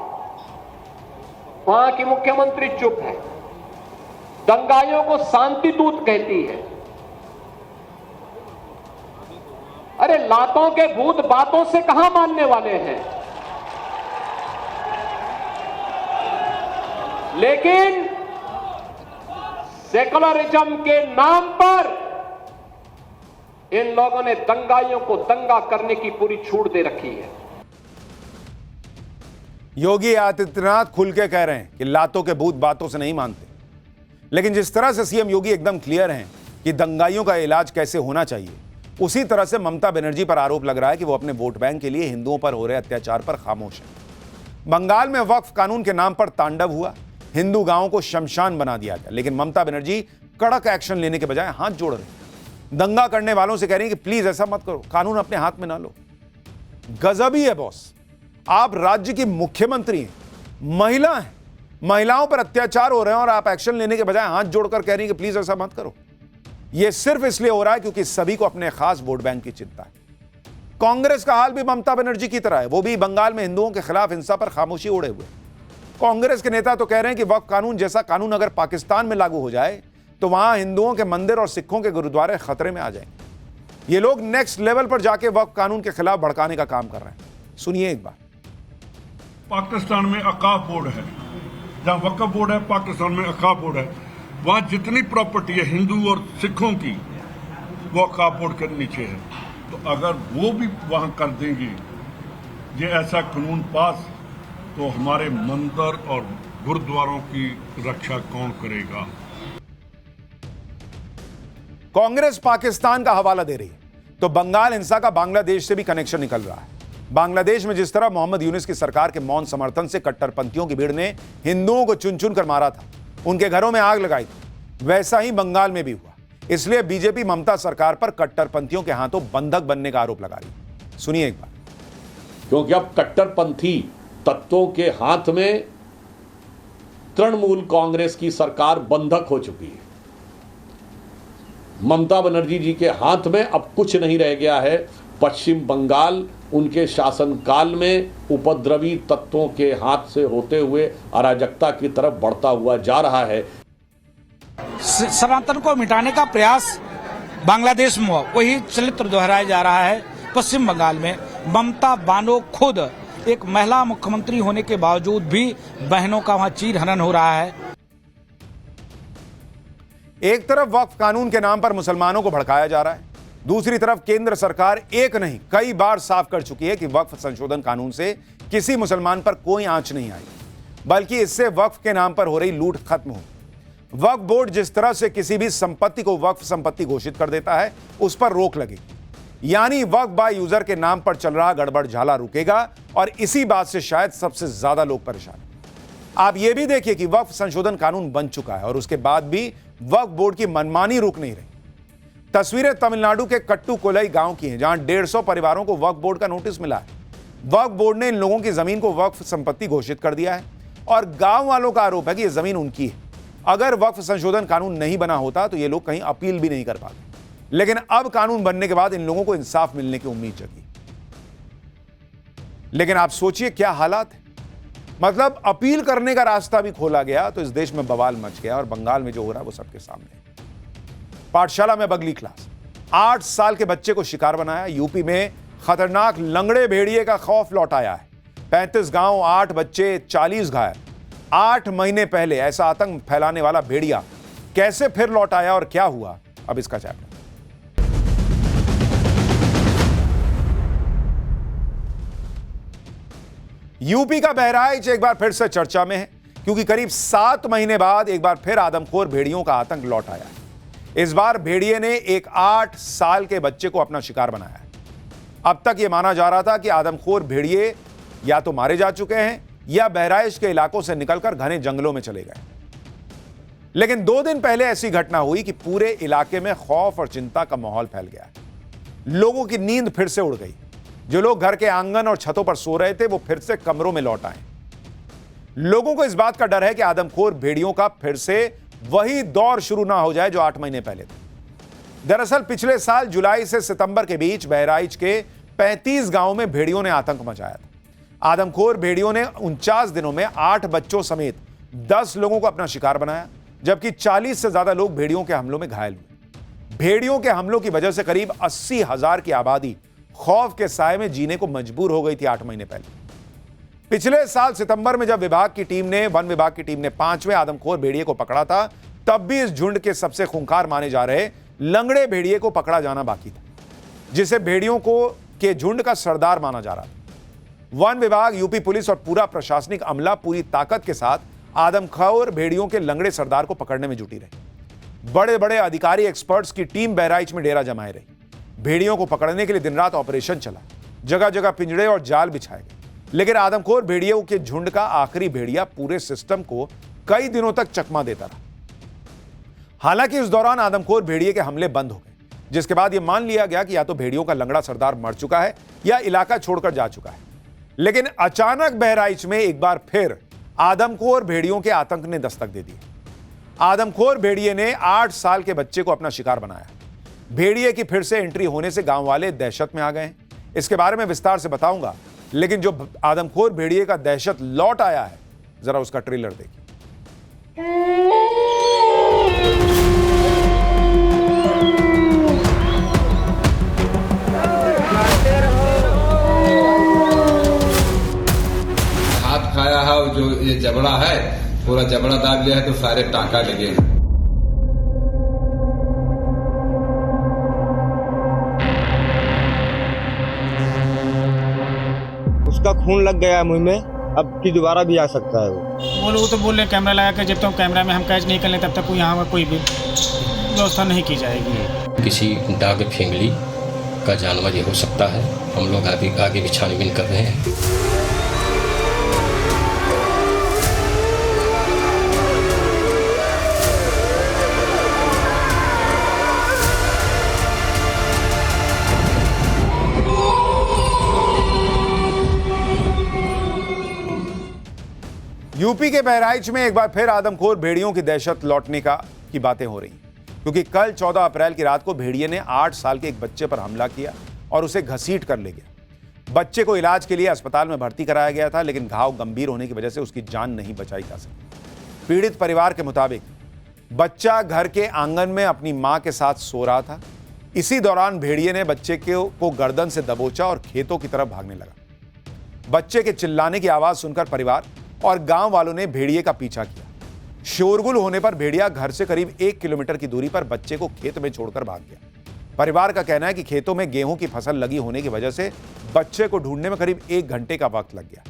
वहां की मुख्यमंत्री चुप है, दंगाइयों को शांति दूत कहती है। अरे लातों के भूत बातों से कहां मानने वाले हैं। लेकिन सेकुलरिज्म के नाम पर इन लोगों ने दंगाइयों को दंगा करने की पूरी छूट दे रखी है। योगी आदित्यनाथ खुल के कह रहे हैं कि लातों के भूत बातों से नहीं मानते, लेकिन जिस तरह से सीएम योगी एकदम क्लियर हैं कि दंगाइयों का इलाज कैसे होना चाहिए, उसी तरह से ममता बनर्जी पर आरोप लग रहा है कि वो अपने वोट बैंक के लिए हिंदुओं पर हो रहे अत्याचार पर खामोश है। बंगाल में वक्फ कानून के नाम पर तांडव हुआ, हिंदू गांवों को शमशान बना दिया गया, लेकिन ममता बनर्जी कड़क एक्शन लेने के बजाय हाथ जोड़ रहे हैं। दंगा करने वालों से कह रही हैं कि प्लीज ऐसा मत करो, कानून अपने हाथ में ना लो। गजब ही है बॉस, आप राज्य की मुख्यमंत्री हैं, महिला हैं, महिलाओं पर अत्याचार हो रहे हैं और आप एक्शन लेने के बजाय हाथ जोड़कर कह रही हैं कि प्लीज ऐसा मत करो। यह सिर्फ इसलिए हो रहा है क्योंकि सभी को अपने खास वोट बैंक की चिंता है। कांग्रेस का हाल भी ममता बनर्जी की तरह है, वो भी बंगाल में हिंदुओं के खिलाफ हिंसा पर खामोशी ओढ़े हुए। कांग्रेस के नेता तो कह रहे हैं कि वक्फ कानून जैसा कानून अगर पाकिस्तान में लागू हो जाए तो वहां हिंदुओं के मंदिर और सिखों के गुरुद्वारे खतरे में आ जाएंगे। ये लोग नेक्स्ट लेवल पर जाके वक्फ कानून के खिलाफ भड़काने का काम कर रहे हैं। सुनिए एक बार। पाकिस्तान में अकाफ बोर्ड है, जहां वक्फ बोर्ड है, पाकिस्तान में अकाफ बोर्ड है, वहां जितनी प्रॉपर्टी है हिंदू और सिखों की वो अकाफ बोर्ड के नीचे है। तो अगर वो भी वहां कर देंगे ये ऐसा कानून पास, तो हमारे मंदिर और गुरुद्वारों की रक्षा कौन करेगा? कांग्रेस पाकिस्तान का हवाला दे रही है तो बंगाल हिंसा का बांग्लादेश से भी कनेक्शन निकल रहा है। बांग्लादेश में जिस तरह मोहम्मद यूनुस की सरकार के मौन समर्थन से कट्टरपंथियों की भीड़ ने हिंदुओं को चुन चुन कर मारा था, उनके घरों में आग लगाई थी, वैसा ही बंगाल में भी हुआ। इसलिए बीजेपी ममता सरकार पर कट्टरपंथियों के हाथों बंधक बनने का आरोप लगा रही। सुनिए एक बार। क्योंकि अब कट्टरपंथी तत्वों के हाथ में तृणमूल कांग्रेस की सरकार बंधक हो चुकी है। ममता बनर्जी जी के हाथ में अब कुछ नहीं रह गया है। पश्चिम बंगाल उनके शासनकाल में उपद्रवी तत्वों के हाथ से होते हुए अराजकता की तरफ बढ़ता हुआ जा रहा है। सनातन को मिटाने का प्रयास बांग्लादेश में हुआ, वही चरित्र दोहराया जा रहा है पश्चिम बंगाल में। ममता बानो खुद एक महिला मुख्यमंत्री होने के बावजूद भी बहनों का वहां चीर हनन हो रहा है। एक तरफ वक्फ कानून के नाम पर मुसलमानों को भड़काया जा रहा है, दूसरी तरफ केंद्र सरकार एक नहीं कई बार साफ कर चुकी है कि वक्फ संशोधन कानून से किसी मुसलमान पर कोई आंच नहीं आई, बल्कि इससे वक्फ के नाम पर हो रही लूट खत्म हो। वक्फ बोर्ड जिस तरह से किसी भी संपत्ति को वक्फ संपत्ति घोषित कर देता है, उस पर रोक लगेगी, यानी वक्फ बाय यूजर के नाम पर चल रहा गड़बड़ झाला रुकेगा। और इसी बात से शायद सबसे ज्यादा लोग परेशान। आप यह भी देखिए कि वक्फ संशोधन कानून बन चुका है और उसके बाद भी वक्फ बोर्ड की मनमानी रुक नहीं रही। तस्वीरें तमिलनाडु के कट्टुकोलई गांव की हैं, जहां 150 परिवारों को वक्फ बोर्ड का नोटिस मिला है। वक्फ बोर्ड ने इन लोगों की जमीन को वक्फ संपत्ति घोषित कर दिया है और गांव वालों का आरोप है कि यह जमीन उनकी है। अगर वक्फ संशोधन कानून नहीं बना होता तो ये लोग कहीं अपील भी नहीं कर पाते, लेकिन अब कानून बनने के बाद इन लोगों को इंसाफ मिलने की उम्मीद जगी। लेकिन आप सोचिए क्या हालात है, मतलब अपील करने का रास्ता भी खोला गया तो इस देश में बवाल मच गया और बंगाल में जो हो रहा है वो सबके सामने है। पाठशाला में बगली क्लास, 8 साल के बच्चे को शिकार बनाया। यूपी में खतरनाक लंगड़े भेड़िए का खौफ लौट आया है। 35 गांव, 8 बच्चे, 40 घायल। 8 महीने पहले ऐसा आतंक फैलाने वाला भेड़िया कैसे फिर लौट आया और क्या हुआ, अब इसका चैप्टर। यूपी का बहराइच एक बार फिर से चर्चा में है क्योंकि करीब 7 महीने बाद एक बार फिर आदमखोर भेड़ियों का आतंक लौट आया है। इस बार भेड़िए ने एक 8 साल के बच्चे को अपना शिकार बनाया है। अब तक यह माना जा रहा था कि आदमखोर भेड़िए या तो मारे जा चुके हैं या बहराइच के इलाकों से निकलकर घने जंगलों में चले गए। लेकिन 2 दिन पहले ऐसी घटना हुई कि पूरे इलाके में खौफ और चिंता का माहौल फैल गया। लोगों की नींद फिर से उड़ गई। जो लोग घर के आंगन और छतों पर सो रहे थे वो फिर से कमरों में लौट आए। लोगों को इस बात का डर है कि आदमखोर भेड़ियों का फिर से वही दौर शुरू ना हो जाए जो 8 महीने पहले थे। दरअसल पिछले साल जुलाई से सितंबर के बीच बहराइच के 35 गांवों में भेड़ियों ने आतंक मचाया था। आदमखोर भेड़ियों ने 49 दिनों में 8 बच्चों समेत 10 लोगों को अपना शिकार बनाया, जबकि 40 से ज्यादा लोग भेड़ियों के हमलों में घायल हुए। भेड़ियों के हमलों की वजह से करीब 80,000 की आबादी खौफ के साए में जीने को मजबूर हो गई थी 8 महीने पहले। पिछले साल सितंबर में जब वन विभाग की टीम ने 5वें आदमखोर भेड़िए को पकड़ा था, तब भी इस झुंड के सबसे खूंखार माने जा रहे लंगड़े भेड़िए को पकड़ा जाना बाकी था, जिसे भेड़ियों के झुंड का सरदार माना जा रहा था। वन विभाग, यूपी पुलिस और पूरा प्रशासनिक अमला पूरी ताकत के साथ आदमखोर भेड़ियों के लंगड़े सरदार को पकड़ने में जुटी रही। बड़े बड़े अधिकारी, एक्सपर्ट्स की टीम बहराइच में डेरा जमाए रही। भेड़ियों को पकड़ने के लिए दिन रात ऑपरेशन चला, जगह जगह पिंजड़े और जाल बिछाए गए। लेकिन आदमखोर भेड़ियों के झुंड का आखिरी भेड़िया पूरे सिस्टम को कई दिनों तक चकमा देता रहा। हालांकि इस दौरान आदमखोर भेड़िए के हमले बंद हो गए, जिसके बाद यह मान लिया गया कि या तो भेड़ियों का लंगड़ा सरदार मर चुका है या इलाका छोड़कर जा चुका है। लेकिन अचानक बहराइच में एक बार फिर आदमखोर भेड़ियों के आतंक ने दस्तक दे दी। आदमखोर भेड़िए ने 8 साल के बच्चे को अपना शिकार बनाया। भेड़िए की फिर से एंट्री होने से गांव वाले दहशत में आ गए हैं। इसके बारे में विस्तार से बताऊंगा, लेकिन जो आदमखोर भेड़िए का दहशत लौट आया है, जरा उसका ट्रेलर देखिए। हाथ खाया है जो ये जबड़ा है, पूरा जबड़ा दाग लिया है तो सारे टांका लगे हैं। उसका खून लग गया है मुंह में, अब की दोबारा भी आ सकता है वो लोग तो बोल रहे कैमरा लगा के जब तक कैमरा में हम कैच नहीं कर ले तब तक यहाँ पर कोई भी व्यवस्था नहीं की जाएगी। किसी डाग फेंगली का जानवर ये हो सकता है। हम लोग आगे भी छानबीन कर रहे हैं। यूपी के बहराइच में एक बार फिर आदमखोर भेड़ियों की दहशत लौटने की बातें हो रही, क्योंकि कल 14 अप्रैल की रात को भेड़िए ने 8 साल के एक बच्चे पर हमला किया और उसे घसीट कर ले गया। बच्चे को इलाज के लिए अस्पताल में भर्ती कराया गया था, लेकिन घाव गंभीर होने की वजह से उसकी जान नहीं बचाई जा सकी। पीड़ित परिवार के मुताबिक बच्चा घर के आंगन में अपनी मां के साथ सो रहा था। इसी दौरान भेड़िए ने बच्चे को गर्दन से दबोचा और खेतों की तरफ भागने लगा। बच्चे के चिल्लाने की आवाज सुनकर परिवार और गांव वालों ने भेड़िए का पीछा किया। शोरगुल होने पर भेड़िया घर से करीब 1 किलोमीटर की दूरी पर बच्चे को खेत में छोड़कर भाग गया। परिवार का कहना है कि खेतों में गेहूं की फसल लगी होने की वजह से बच्चे को ढूंढने में करीब 1 घंटे का वक्त लग गया,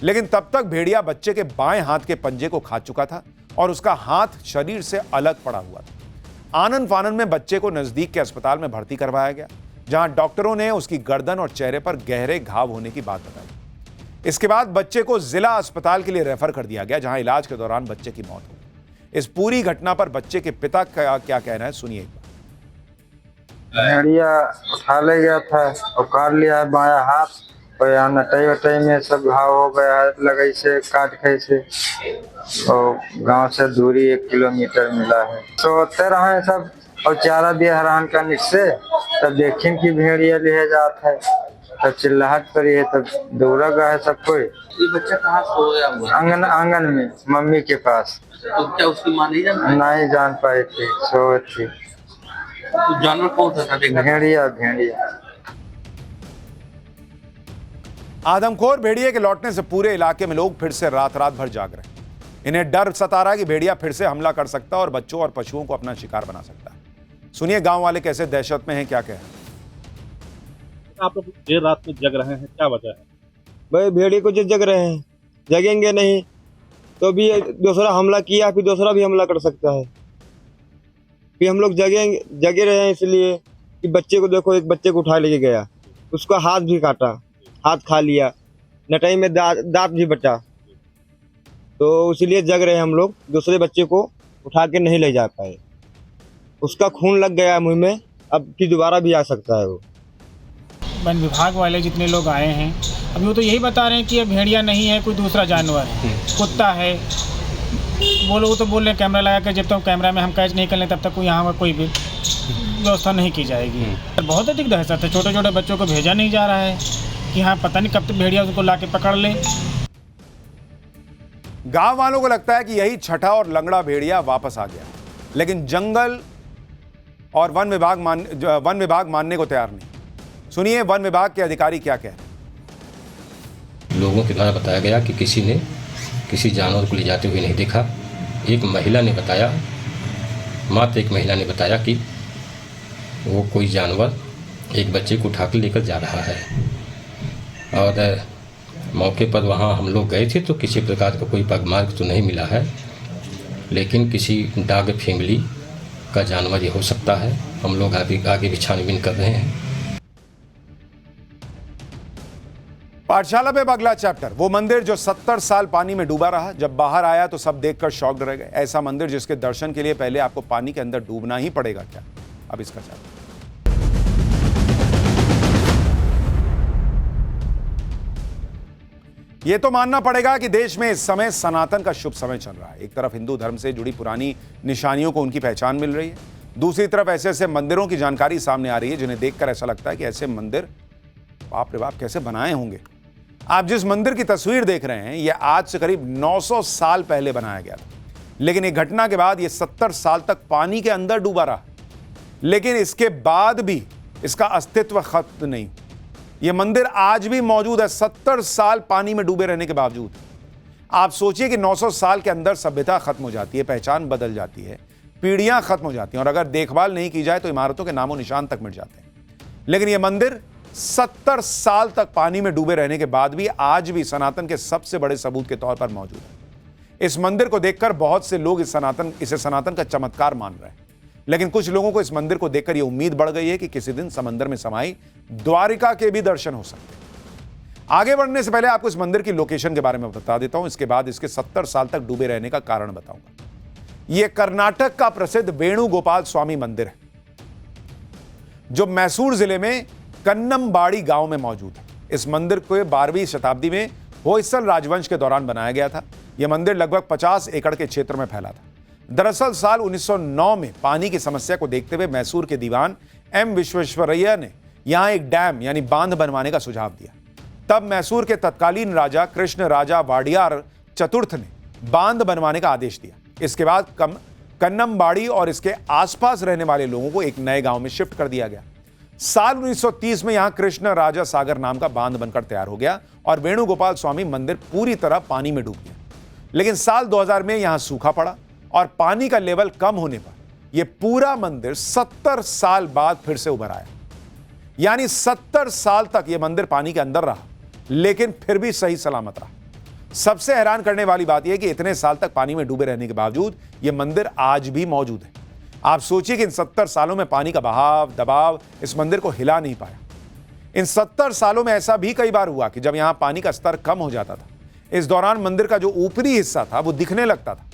लेकिन तब तक भेड़िया बच्चे के बाएं हाथ के पंजे को खा चुका था और उसका हाथ शरीर से अलग पड़ा हुआ था। आनन फानन में बच्चे को नजदीक के अस्पताल में भर्ती करवाया गया, जहां डॉक्टरों ने उसकी गर्दन और चेहरे पर गहरे घाव होने की बात बताई। इसके बाद बच्चे को जिला अस्पताल के लिए रेफर कर दिया गया, जहां इलाज के दौरान बच्चे की मौत हो गई। इस पूरी घटना पर बच्चे के पिता का क्या कहना है, सुनिए। भेड़िया उठा ले गया था और काट लिया है बाया हाथ और यहाँ नटाई वटाई में सब घाव हो गया है, लगई से काट खाई से। और गांव से दूरी 1 किलोमीटर मिला है। सोते रहे सब और चारा दिया हैरान का निक से, तब देखें कि भेड़िया ले जाता है, तब चिल्लाहट करी है, तब दौड़ा गया है सब कोई। ये बच्चा कहाँ सो गया हुआ? आंगन में मम्मी के पास। तो क्या उसकी माँ नहीं जानती? नहीं जान पाई थी, सो थी। तो जानवर कौन सा था? भेड़िया। आदमखोर भेड़िए के लौटने से पूरे इलाके में लोग फिर से रात भर जाग रहे हैं। इन्हें डर सता रहा है कि भेड़िया फिर से हमला कर सकता है और बच्चों और पशुओं को अपना शिकार बना सकता है। सुनिए गांव वाले कैसे दहशत में हैं, क्या कह रहे हैं। आप लोग देर रात में जग रहे हैं, क्या वजह है? भाई भेड़िए को जग रहे हैं, जगेंगे नहीं तो भी दूसरा हमला किया, फिर दूसरा भी हमला कर सकता है। फिर हम लोग जगे रहे हैं इसलिए कि बच्चे को देखो, एक बच्चे को उठा लेके गया, उसका हाथ भी काटा, हाथ खा लिया, नटाई में दांत भी बचा, तो इसलिए जग रहे हैं हम लोग। दूसरे बच्चे को उठा के नहीं ले जा पाए, उसका खून लग गया मुंह में, अब की दोबारा भी आ सकता है वो। वन विभाग वाले जितने लोग आए हैं अभी वो तो यही बता रहे हैं कि ये भेड़िया नहीं है, कोई दूसरा जानवर है, कुत्ता है। वो लोग तो बोल रहे कैमरा लगा के जब तक कैमरा में हम कैच नहीं कर ले तब तक यहाँ पर कोई भी व्यवस्था नहीं की जाएगी। बहुत अधिक दहशत है, छोटे छोटे बच्चों को भेजा नहीं जा रहा है कि हाँ पता नहीं कब तक भेड़िया उनको ला के पकड़ ले। गांव वालों को लगता है कि यही छठा और लंगड़ा भेड़िया वापस आ गया, लेकिन जंगल और वन विभाग मानने को तैयार नहीं। सुनिए वन विभाग के अधिकारी क्या कह रहे हैं। लोगों के द्वारा बताया गया कि किसी ने किसी जानवर को ले जाते हुए नहीं देखा। एक महिला ने बताया, मात्र एक महिला ने बताया कि वो कोई जानवर एक बच्चे को उठाकर लेकर जा रहा है। और मौके पर वहाँ हम लोग गए थे तो किसी प्रकार का कोई पगमार्ग तो नहीं मिला है, लेकिन किसी डाग फेंगली का जानवर ये हो सकता है। हम लोग आगे भी छानबीन कर रहे हैं। पाठशाला में अगला चैप्टर, वो मंदिर जो 70 साल पानी में डूबा रहा, जब बाहर आया तो सब देखकर शॉक्ड रह गए। ऐसा मंदिर जिसके दर्शन के लिए पहले आपको पानी के अंदर डूबना ही पड़ेगा क्या? अब इसका चैप्टर यह तो मानना पड़ेगा कि देश में इस समय सनातन का शुभ समय चल रहा है। एक तरफ हिंदू धर्म से जुड़ी पुरानी निशानियों को उनकी पहचान मिल रही है, दूसरी तरफ ऐसे ऐसे मंदिरों की जानकारी सामने आ रही है जिन्हें देखकर ऐसा लगता है कि ऐसे मंदिर बाप रे बाप कैसे बनाए होंगे। आप जिस मंदिर की तस्वीर देख रहे हैं यह आज से करीब 900 साल पहले बनाया गया था, लेकिन एक घटना के बाद यह 70 साल तक पानी के अंदर डूबा रहा। लेकिन इसके बाद भी इसका अस्तित्व खत्म नहीं। यह मंदिर आज भी मौजूद है 70 साल पानी में डूबे रहने के बावजूद। आप सोचिए कि 900 साल के अंदर सभ्यता खत्म हो जाती है, पहचान बदल जाती है, पीढ़ियां खत्म हो जाती हैं और अगर देखभाल नहीं की जाए तो इमारतों के नामो निशान तक मिट जाते हैं। लेकिन यह मंदिर 70 साल तक पानी में डूबे रहने के बाद भी आज भी सनातन के सबसे बड़े सबूत के तौर पर मौजूद है। इस मंदिर को देखकर बहुत से लोग इसे सनातन का चमत्कार मान रहे हैं, लेकिन कुछ लोगों को इस मंदिर को देखकर यह उम्मीद बढ़ गई है कि किसी दिन समंदर में समाई द्वारिका के भी दर्शन हो सकते हैं। आगे बढ़ने से पहले आपको इस मंदिर की लोकेशन के बारे में बता देता हूं, इसके बाद इसके 70 साल तक डूबे रहने का कारण बताऊंगा। यह कर्नाटक का प्रसिद्ध वेणुगोपाल स्वामी मंदिर है जो मैसूर जिले में कन्नमबाड़ी गांव में मौजूद है। इस मंदिर को 12वीं शताब्दी में होयसल राजवंश के दौरान बनाया गया था। यह मंदिर लगभग 50 एकड़ के क्षेत्र में फैला था। दरअसल साल 1909 में पानी की समस्या को देखते हुए मैसूर के दीवान एम विश्वेश्वरैया ने यहां एक डैम यानी बांध बनवाने का सुझाव दिया। तब मैसूर के तत्कालीन राजा कृष्ण राजा वाडियार चतुर्थ ने बांध बनवाने का आदेश दिया। इसके बाद कन्नमबाड़ी और इसके आसपास रहने वाले लोगों को एक नए गांव में शिफ्ट कर दिया गया। साल 1930 में यहां कृष्ण राजा सागर नाम का बांध बनकर तैयार हो गया और वेणुगोपाल स्वामी मंदिर पूरी तरह पानी में डूब गया। लेकिन साल 2000 में यहां सूखा पड़ा और पानी का लेवल कम होने पर यह पूरा मंदिर 70 साल बाद फिर से उभर आया। यानी 70 साल तक यह मंदिर पानी के अंदर रहा, लेकिन फिर भी सही सलामत रहा। सबसे हैरान करने वाली बात यह कि इतने साल तक पानी में डूबे रहने के बावजूद यह मंदिर आज भी मौजूद है। आप सोचिए कि इन 70 सालों में पानी का बहाव दबाव इस मंदिर को हिला नहीं पाया। इन 70 सालों में ऐसा भी कई बार हुआ कि जब यहां पानी का स्तर कम हो जाता था, इस दौरान मंदिर का जो ऊपरी हिस्सा था वो दिखने लगता था।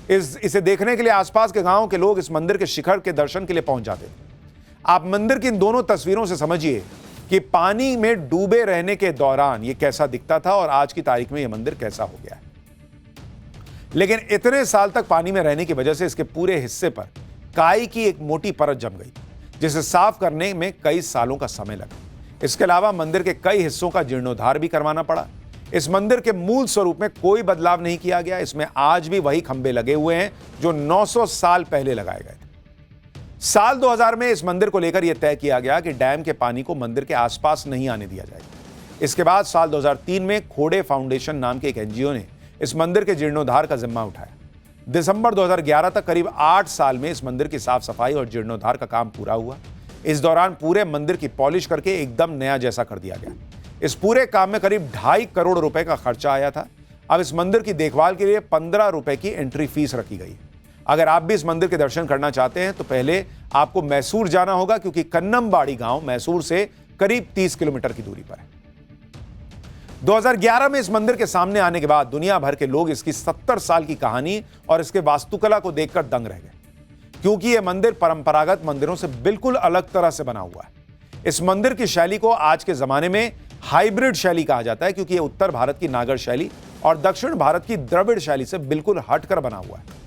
इसे देखने के लिए आसपास के गांव के लोग इस मंदिर के शिखर के दर्शन के लिए पहुंच जाते थे। आप मंदिर की इन दोनों तस्वीरों से समझिए कि पानी में डूबे रहने के दौरान यह कैसा दिखता था और आज की तारीख में यह मंदिर कैसा हो गया है। लेकिन इतने साल तक पानी में रहने की वजह से इसके पूरे हिस्से पर काई की एक मोटी परत जम गई, जिसे साफ करने में कई सालों का समय लगा। इसके अलावा मंदिर के कई हिस्सों का जीर्णोद्धार भी करवाना पड़ा। इस मंदिर के मूल स्वरूप में कोई बदलाव नहीं किया गया। इसमें आज भी वही खंभे लगे हुए हैं जो 900 साल पहले लगाए गए थे। साल 2000 में इस मंदिर को लेकर यह तय किया गया कि डैम के पानी को मंदिर के आसपास नहीं आने दिया जाएगा। इसके बाद साल 2003 में खोड़े फाउंडेशन नाम के एक एनजीओ ने इस मंदिर के जीर्णोद्धार का जिम्मा उठाया। दिसंबर 2011 तक करीब 8 साल में इस मंदिर की साफ सफाई और जीर्णोद्धार का काम पूरा हुआ। इस दौरान पूरे मंदिर की पॉलिश करके एकदम नया जैसा कर दिया गया। इस पूरे काम में करीब 2.5 करोड़ रुपए का खर्चा आया था। अब इस मंदिर की देखभाल के लिए 15 रुपए की एंट्री फीस रखी गई। अगर आप भी इस मंदिर के दर्शन करना चाहते हैं तो पहले आपको मैसूर जाना होगा, क्योंकि कन्नमबाड़ी गांव मैसूर से करीब 30 किलोमीटर की दूरी पर है। 2011 में इस मंदिर के सामने आने के बाद दुनिया भर के लोग इसकी 70 साल की कहानी और इसके वास्तुकला को देखकर दंग रह गए, क्योंकि यह मंदिर परंपरागत मंदिरों से बिल्कुल अलग तरह से बना हुआ है। इस मंदिर की शैली को आज के जमाने में हाइब्रिड शैली कहा जाता है, क्योंकि यह उत्तर भारत की नागर शैली और दक्षिण भारत की द्रविड़ शैली से बिल्कुल हटकर बना हुआ है।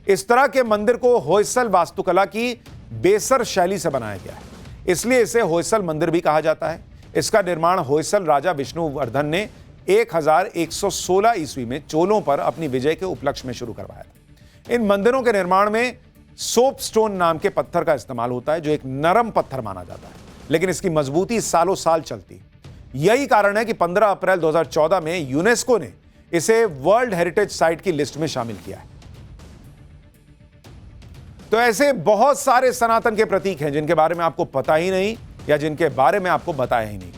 इस तरह के मंदिर को होयसल वास्तुकला की बेसर शैली से बनाया गया है, इसलिए इसे होयसल मंदिर भी कहा जाता है। इसका निर्माण होयसल राजा विष्णुवर्धन ने 1116 ईस्वी में चोलों पर अपनी विजय के उपलक्ष्य में शुरू करवाया था। इन मंदिरों के निर्माण में सोपस्टोन नाम के पत्थर का इस्तेमाल होता है, जो एक नरम पत्थर माना जाता है, लेकिन इसकी मजबूती सालों साल चलती है। यही कारण है कि 15 अप्रैल 2014 में यूनेस्को ने इसे वर्ल्ड हेरिटेज साइट की लिस्ट में शामिल किया है। तो ऐसे बहुत सारे सनातन के प्रतीक हैं जिनके बारे में आपको पता ही नहीं या जिनके बारे में आपको बताया ही नहीं।